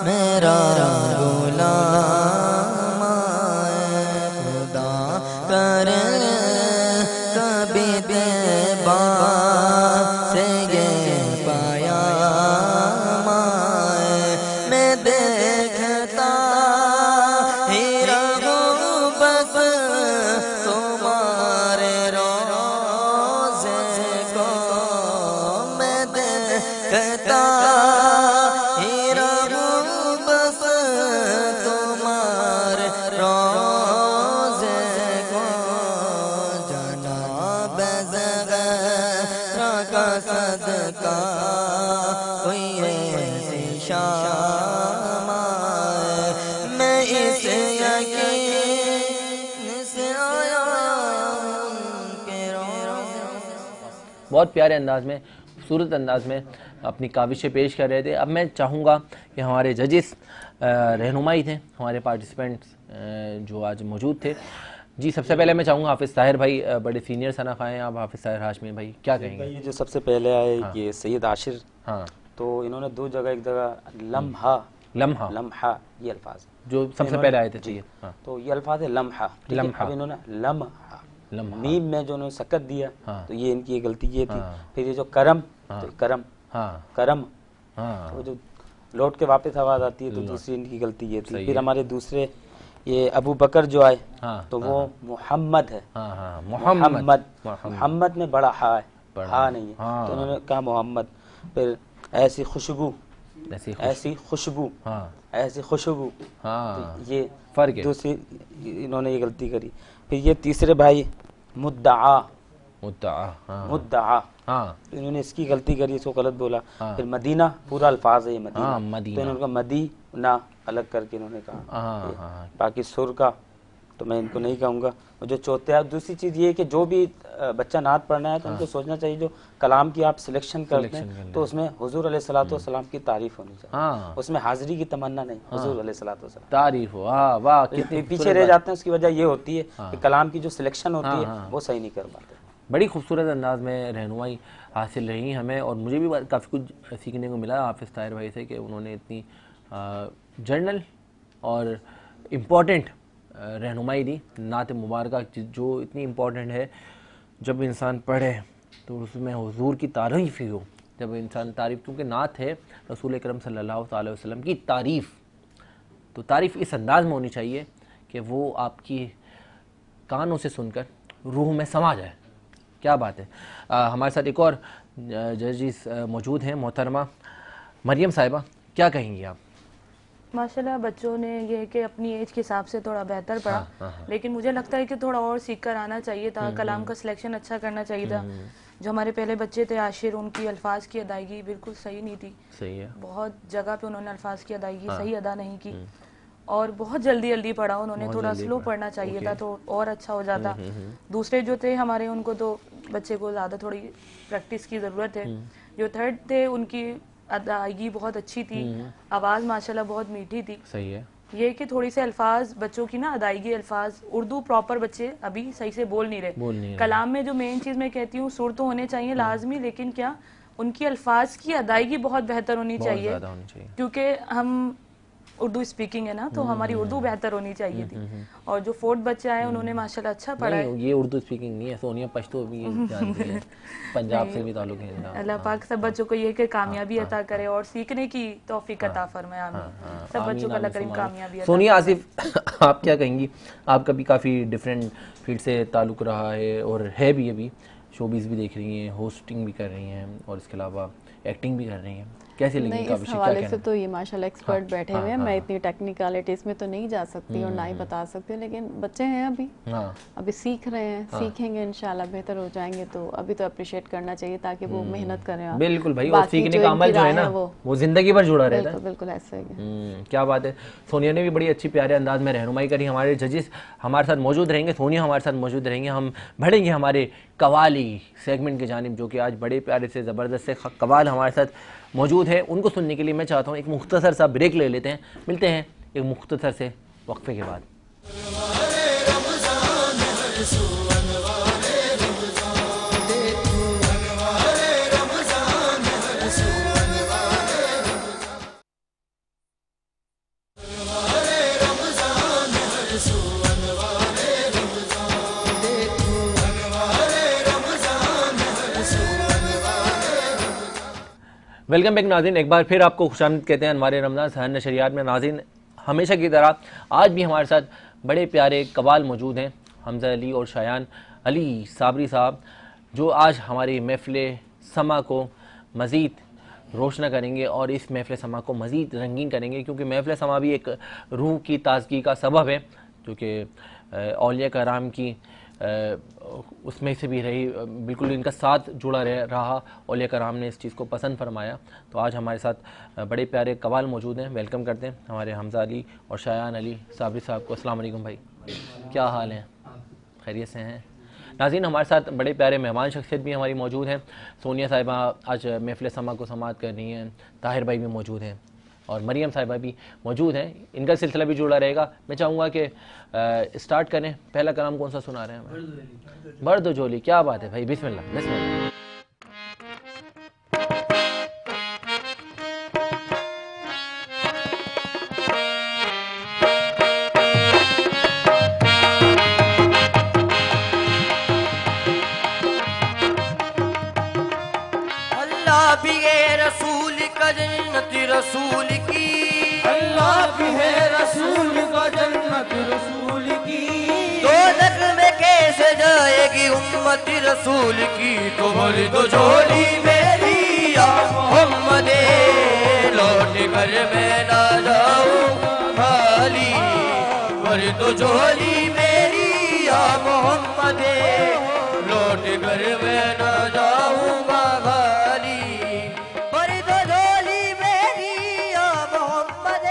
मेरा गुलाम खुदा करे कभी देबा से ये पाया मैं देखता ही रहूं बस तुम्हारे रोज़े को, मैं देखता ही रहूं बस तुम्हारे रोज़े को। जनाब ज़ग़रा का सदका कोई ऐसी शाम आए, मैं इस यकीन से आया उनके रोज़े। बहुत प्यारे अंदाज में, खूबसूरत अंदाज में अपनी काविशें पेश कर रहे थे। अब मैं चाहूँगा कि हमारे जजेस रहनुमाई थे, हमारे पार्टिसिपेंट्स जो आज मौजूद थे। जी सबसे पहले मैं चाहूँगा हाफिज़ ताहिर भाई, बड़े सीनियर सनाफ़ा हैं आप, हाफिज़ ताहिर हाशमी भाई क्या कहेंगे? ये जो सबसे पहले आए हाँ। ये सैयद आशिर, हाँ तो इन्होंने दो जगह, एक जगह लम्हा लम्हा लम्हा ये अल्फाज जो सबसे पहले आए थे जी, हाँ। तो ये अल्फाज है लम्हा, ठीक है? लम्हा। अब इन्होंने लम्हा मीम में जो उन्होंने सकत दिया, हाँ। तो ये इनकी गलती ये थी। हाँ। फिर ये जो करम, हाँ। तो करम हाँ करम, हाँ तो जो लौट के वापस आवाज़ आती है, तो दूसरी इनकी गलती ये थी। फिर हमारे दूसरे ये अबू बकर जो आए, हाँ, तो वो मुहम्मद है। हाँ हाँ मोहम्मद में बड़ा हा है, हा नहीं है, हाँ। तो उन्होंने कहा मोहम्मद। फिर ऐसी खुशबू, ऐसी खुशबू, हाँ ऐसी खुशबू, हाँ तो ये फर्क है। दूसरी इन्होंने ये गलती करी। फिर ये तीसरे भाई मुद्दआ, मुद्दआ, हाँ तो इन्होंने इसकी गलती करी, इसको गलत बोला। फिर मदीना पूरा अल्फाज है ये मदीना, हाँ, मदीना। तो इन्होंने मदीना अलग करके इन्होंने कहा। हाँ। बाकी सुर का तो मैं इनको नहीं कहूँगा। और जो चौथे है, दूसरी चीज़ ये है कि जो भी बच्चा नात पढ़ना है तो उनको सोचना चाहिए जो कलाम की आप सिलेक्शन करते हैं तो उसमें हुजूर अलैहिस्सलातु वस्सलाम की तारीफ होनी चाहिए, उसमें हाजिरी की तमन्ना नहीं, हुजूर अलैहिस्सलातु वस्सलाम तारीफ हो। वाह पीछे रह जाते हैं। उसकी वजह ये होती है कि कलाम की जो सिलेक्शन होती है वो सही नहीं कर पाते। बड़ी खूबसूरत अंदाज में रहनुमाई हासिल रही हमें, और मुझे भी काफ़ी कुछ सीखने को मिला हाफिज़ ताहिर भाई से कि उन्होंने इतनी जर्नल और इम्पॉर्टेंट रहनुमाई दी। नात मुबारक जो इतनी इम्पॉर्टेंट है, जब इंसान पढ़े तो उसमें हुजूर की तारीफ़ ही हो। जब इंसान तारीफ़, क्योंकि नात है रसूल अकरम सल्लल्लाहु अलैहि वसल्लम की तारीफ़, तो तारीफ़ इस अंदाज में होनी चाहिए कि वो आपकी कानों से सुनकर रूह में समा जाए। क्या बात है। हमारे साथ एक और जजिस मौजूद हैं, मोहतरमा मरियम साहिबा, क्या कहेंगी आप? माशाल्लाह बच्चों ने ये कि अपनी एज के हिसाब से थोड़ा बेहतर पढ़ा, लेकिन मुझे लगता है कि थोड़ा और सीख कर आना चाहिए था। कलाम का सिलेक्शन अच्छा करना चाहिए था। जो हमारे पहले बच्चे थे आशिर, उनकी अल्फाज की अदायगी बिल्कुल सही नहीं थी। सही है। बहुत जगह पे उन्होंने अल्फाज की अदायगी सही अदा नहीं की और बहुत जल्दी जल्दी पढ़ा। उन्होंने थोड़ा स्लो पढ़ना चाहिए था तो और अच्छा हो जाता। दूसरे जो थे हमारे, उनको तो बच्चे को ज़्यादा थोड़ी प्रैक्टिस की ज़रूरत है। जो थर्ड थे उनकी अदायगी बहुत अच्छी थी, आवाज़ माशाल्लाह बहुत मीठी थी। सही है। ये कि थोड़ी से अल्फाज बच्चों की ना अदायगी, अल्फाज उर्दू प्रॉपर बच्चे अभी सही से बोल नहीं रहे। कलाम में जो मेन चीज़ मैं कहती हूँ, सुर तो होने चाहिए लाजमी, लेकिन क्या उनकी अल्फाज की अदायगी बहुत बेहतर होनी चाहिए, क्योंकि हम उर्दू स्पीकिंग है ना, तो हमारी उर्दू बेहतर होनी चाहिए थी। और जो फोर्थ बच्चे आए उन्होंने माशाल्लाह अच्छा पढ़ा है। ये उर्दू स्पीकिंग नहीं है, सोनिया पश्तो भी जानती है, पंजाब से भी ताल्लुक है। अल्लाह पाक सब बच्चों को ये कि कामयाबी अता करे और सीखने की तौफीक अता फरमाए। आमीन। सब बच्चों को अल्लाह करीम कामयाबी अता। सोनिया आसिफ, आप क्या कहेंगी? आपका भी काफ़ी डिफरेंट फील्ड से ताल्लुक रहा है और है भी, अभी शोबिज़ भी देख रही हैं, होस्टिंग भी कर रही हैं और इसके अलावा एक्टिंग भी कर रही हैं। कैसे लगी इनका इस हवाले से तो ये माशाल्लाह एक्सपर्ट बैठे हुए हैं। मैं इतनी टेक्निकलिटीज में तो नहीं जा सकती और ना ही बता सकती, लेकिन बच्चे हैं अभी सीख रहे हैं, सीखेंगे इंशाल्लाह बेहतर हो जाएंगे। तो अभी तो अप्रिशिएट करना चाहिए ताकि वो मेहनत करें। बिल्कुल भाई, और सीखने का अमल जो है ना वो जिंदगी भर जुड़ा रहता है। बिल्कुल ऐसा ही। क्या बात है। सोनिया ने भी बड़ी अच्छी प्यारे अंदाज में रहनुमाई करी। हमारे जजेस हमारे साथ मौजूद रहेंगे, सोनिया हमारे साथ मौजूद रहेंगे। हम बढ़ेंगे हमारे कवाली सेगमेंट की जानिब, जो कि आज बड़े प्यारे से ज़बरदस्त से कवाल हमारे साथ मौजूद है। उनको सुनने के लिए मैं चाहता हूँ एक मुख्तसर सा ब्रेक ले लेते हैं। मिलते हैं एक मुख्तसर से वक्फे के बाद। वेलकम बैक नाज़रीन, एक बार फिर आपको खुशामदीद कहते हैं हमारे रमज़ान सहर नशरियात में। नाज़रीन, हमेशा की तरह आज भी हमारे साथ बड़े प्यारे कवाल मौजूद हैं, हमज़ा अली और शायान अली साबरी साहब, जो आज हमारी महफ़िल समा को मज़ीद रोशना करेंगे और इस महफ़िल समा को मज़ीद रंगीन करेंगे, क्योंकि महफ़िल समा भी एक रूह की ताज़गी का सबब है, जो कि औलिया कराम की उसमें से भी रही, बिल्कुल इनका साथ जुड़ा रहा। औलिया कराम ने इस चीज़ को पसंद फरमाया। तो आज हमारे साथ बड़े प्यारे कवाल मौजूद हैं। वेलकम करते हैं हमारे हमज़ा अली और शायान अली साबरी साहब को। अस्सलाम वालेकुम भाई, क्या हाल है? खैरियत से हैं? नाज़रीन, हमारे साथ बड़े प्यारे मेहमान शख्सियत भी हमारी मौजूद हैं। सोनिया साहिबा आज महफ़िल समा को समाअत कर रही हैं, ताहिर भाई भी मौजूद हैं और मरियम साहिबा भी मौजूद हैं। इनका सिलसिला भी जुड़ा रहेगा। मैं चाहूँगा कि स्टार्ट करें। पहला कलाम कौन सा सुना रहे हैं? बर्द जोली। क्या बात है भाई, बिस्मिल्लाह बिस्मिल्लाह। अल्लाह भी है रसूल का जन्नत रसूल की, अल्लाह भी है रसूल का जन्नत रसूल की। दोज़ख में कैसे जाएगी उम्मत रसूल की, तो भरी तो झोली मेरी या मोहम्मद, लौट कर मैं ना जाऊं खाली। भरी तो झोली मेरी या मोहम्मद, लौट कर मैं ना जाऊंगा खाली। भरी तो झोली मेरी या मोहम्मद,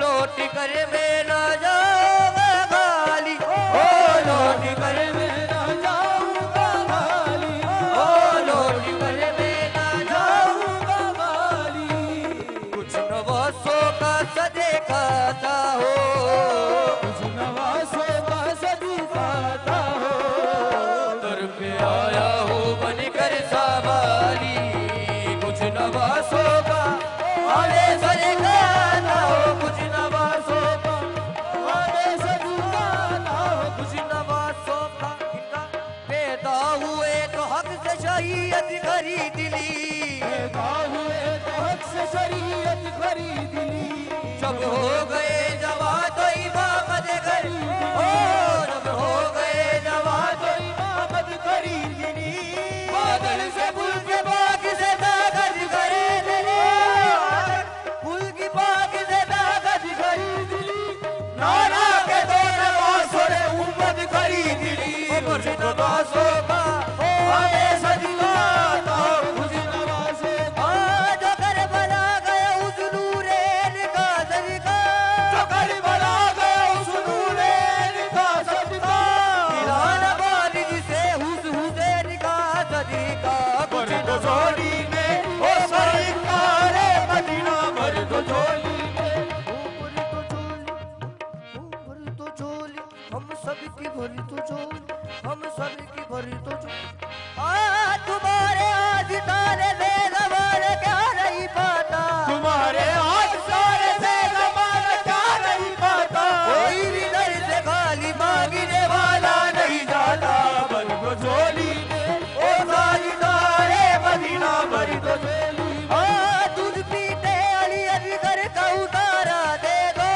लौट कर मैं ना जाऊंगा खाली। ओ लौट कर मैं ना जाऊंगा खाली, ओ लौट कर मैं ना जाऊंगा खाली। कुछ नवासों का सदका था हो, कुछ नवासों का सदका था हो, दर पे आया हो बनकर सवारी। कुछ नवासों का आने सदका था हो, कुछ नवासों का आने सदका था हो, कुछ नवासों का पैदा हुए तो हक से शरीयत खरीद ली, पैदा हुए तो हक से शरीयत खरीद ली। जब हो गए जवा तो इमामत खरीद ली, ओ जब हो गए जवा तो इमामत खरीद ली। बादल से पुल के बाग से ताकत खरीद ली, पुल की बाग से ताकत खुश नवाजों का हमें सजदा था खुश नवाजों का। जो करबला गया उस नूरैन का सदका, जो करबला गया उस नूरैन का सदका। गिलान वालिद से हुसैन का सदका। भर दो झोली में ओ सरकार मदीना, भर दो झोली में, भर दो झोली, हम सबकी भरी तो झोली, हम सबकी भरी तो झोली। तुम्हारे आज सारे से ज़माना क्या नहीं पाता, तुम्हारे आज सारे से ज़माना क्या नहीं पाता। कोई भी दर से खाली मांगने वाला नहीं जाता। भर दो झोली में ओ साजदारे मदीना, भर दो झोली। दूध पीते अली असगर का उतारा दे दो,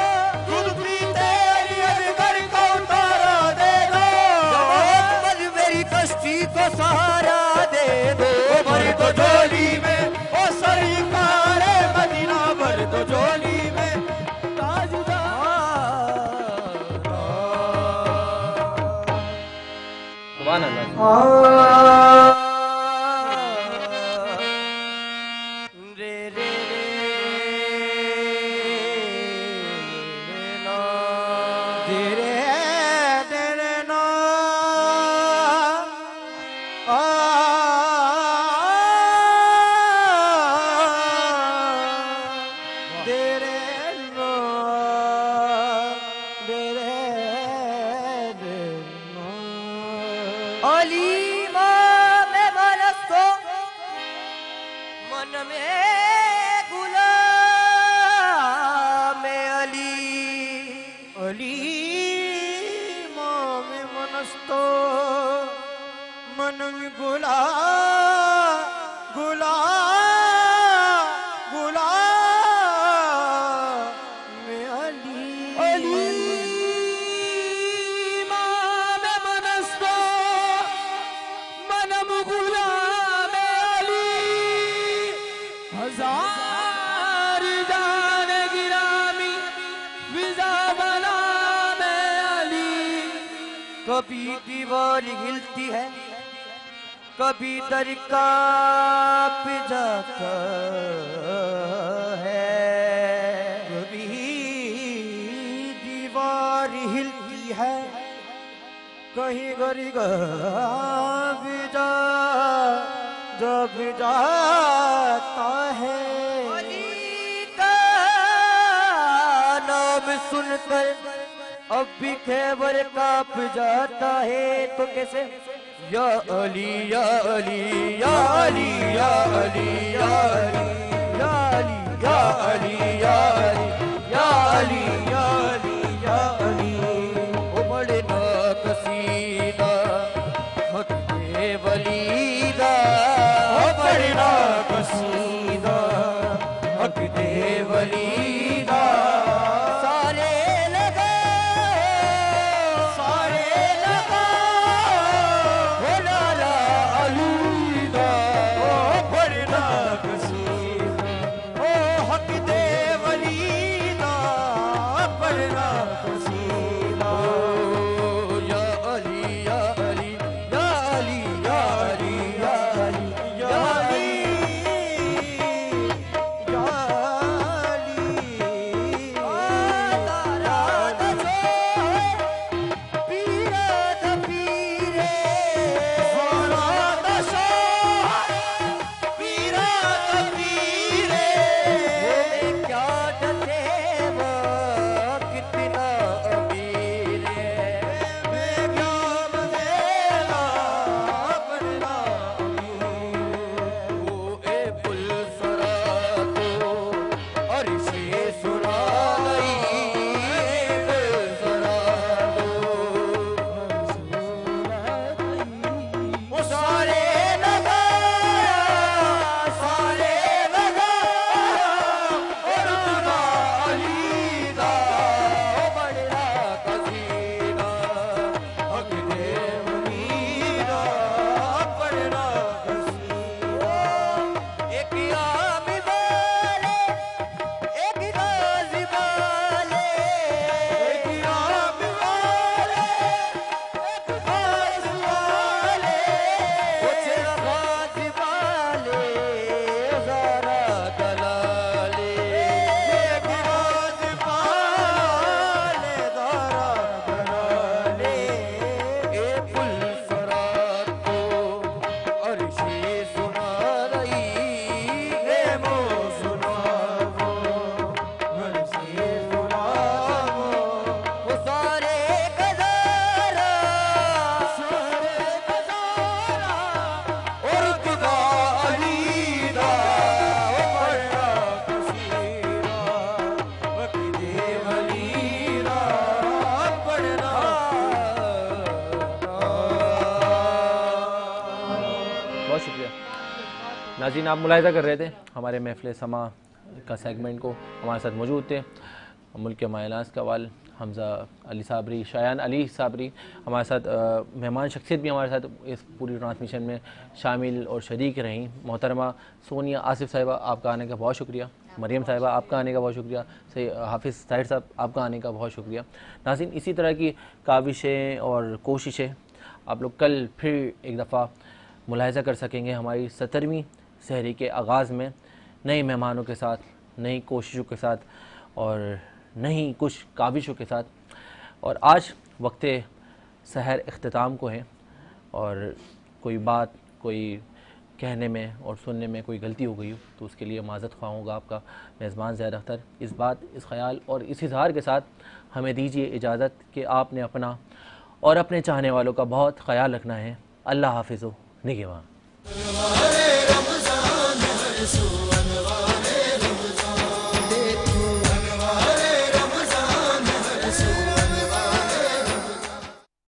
दूध पीते अली असगर का उतारा दे दो। मोहम्मद मेरी कश्ती को सहारा दे दो। भर दो झोली में ओ सरकार मदीना, भर दो झोली में सुभान अल्लाह। रे रे रे ना दे रे ना दे रे नो दे रे नो। अलीमा में मनस्तो मन में गुलाम अली, अलीमा में मनस्तो मन में गुलाम अली, अलीमा में मनस्तो मनम गुलाम अली। हजार जान गिरामी विजा बना में अली। कभी दीवार हिलती है, कभी दर कांप जाता है। कभी दीवार हिलती है, कहीं गरी भी जब जाता है। अली का नाम सुनकर अब भी खैबर कांप जाता है। तो कैसे या अली या अली या अली या अली या अली या अली या अली या अली या अली या अली या अली। ओ बड़े ना कसीदा हक दे वलीदा, ओ बड़े ना कसीदा हक दे वलीदा। सारे लगा सारे लगा हो लाला अलूदा, ओ बड़े ना कसीदा ओ हक दे वलीदा, बड़े ना कसीदा। या अली या अली या अली या बहुत शुक्रिया। नाज़रीन, आप मुलाहिज़ा कर रहे थे हमारे महफ़िल समा का सेगमेंट को, हमारे साथ मौजूद थे मुल्क के मायनास कवाल हमज़ा अली साबरी, शायान अली साबरी हमारे साथ मेहमान शख्सियत भी हमारे साथ इस पूरी ट्रांसमिशन में शामिल और शरीक रहीं। मोहतरमा सोनिया आसिफ साहिबा, आपका आने का बहुत शुक्रिया। मरियम साहिबा, आपका आने का बहुत शुक्रिया। सही हाफिज़ ताहिर साहब, आपका आने का बहुत शुक्रिया। नाज़रीन, इसी तरह की काविशें और कोशिशें आप लोग कल फिर एक दफ़ा मुलाहिज़ा कर सकेंगे हमारी 17वीं सहरी के आगाज़ में, नए मेहमानों के साथ, नई कोशिशों के साथ और नई कुछ काविशों के साथ। और आज वक्त सहर इख्तिताम को है और कोई बात कोई कहने में और सुनने में कोई गलती हो गई हो तो उसके लिए माज़रत ख्वाह होगा आपका मेज़बान ज़ैद अख्तर। इस बात, इस ख़याल और इस इज़हार के साथ हमें दीजिए इजाज़त कि आपने अपना और अपने चाहने वालों का बहुत ख़याल रखना है। अल्लाह हाफ़िज़, निगहबान।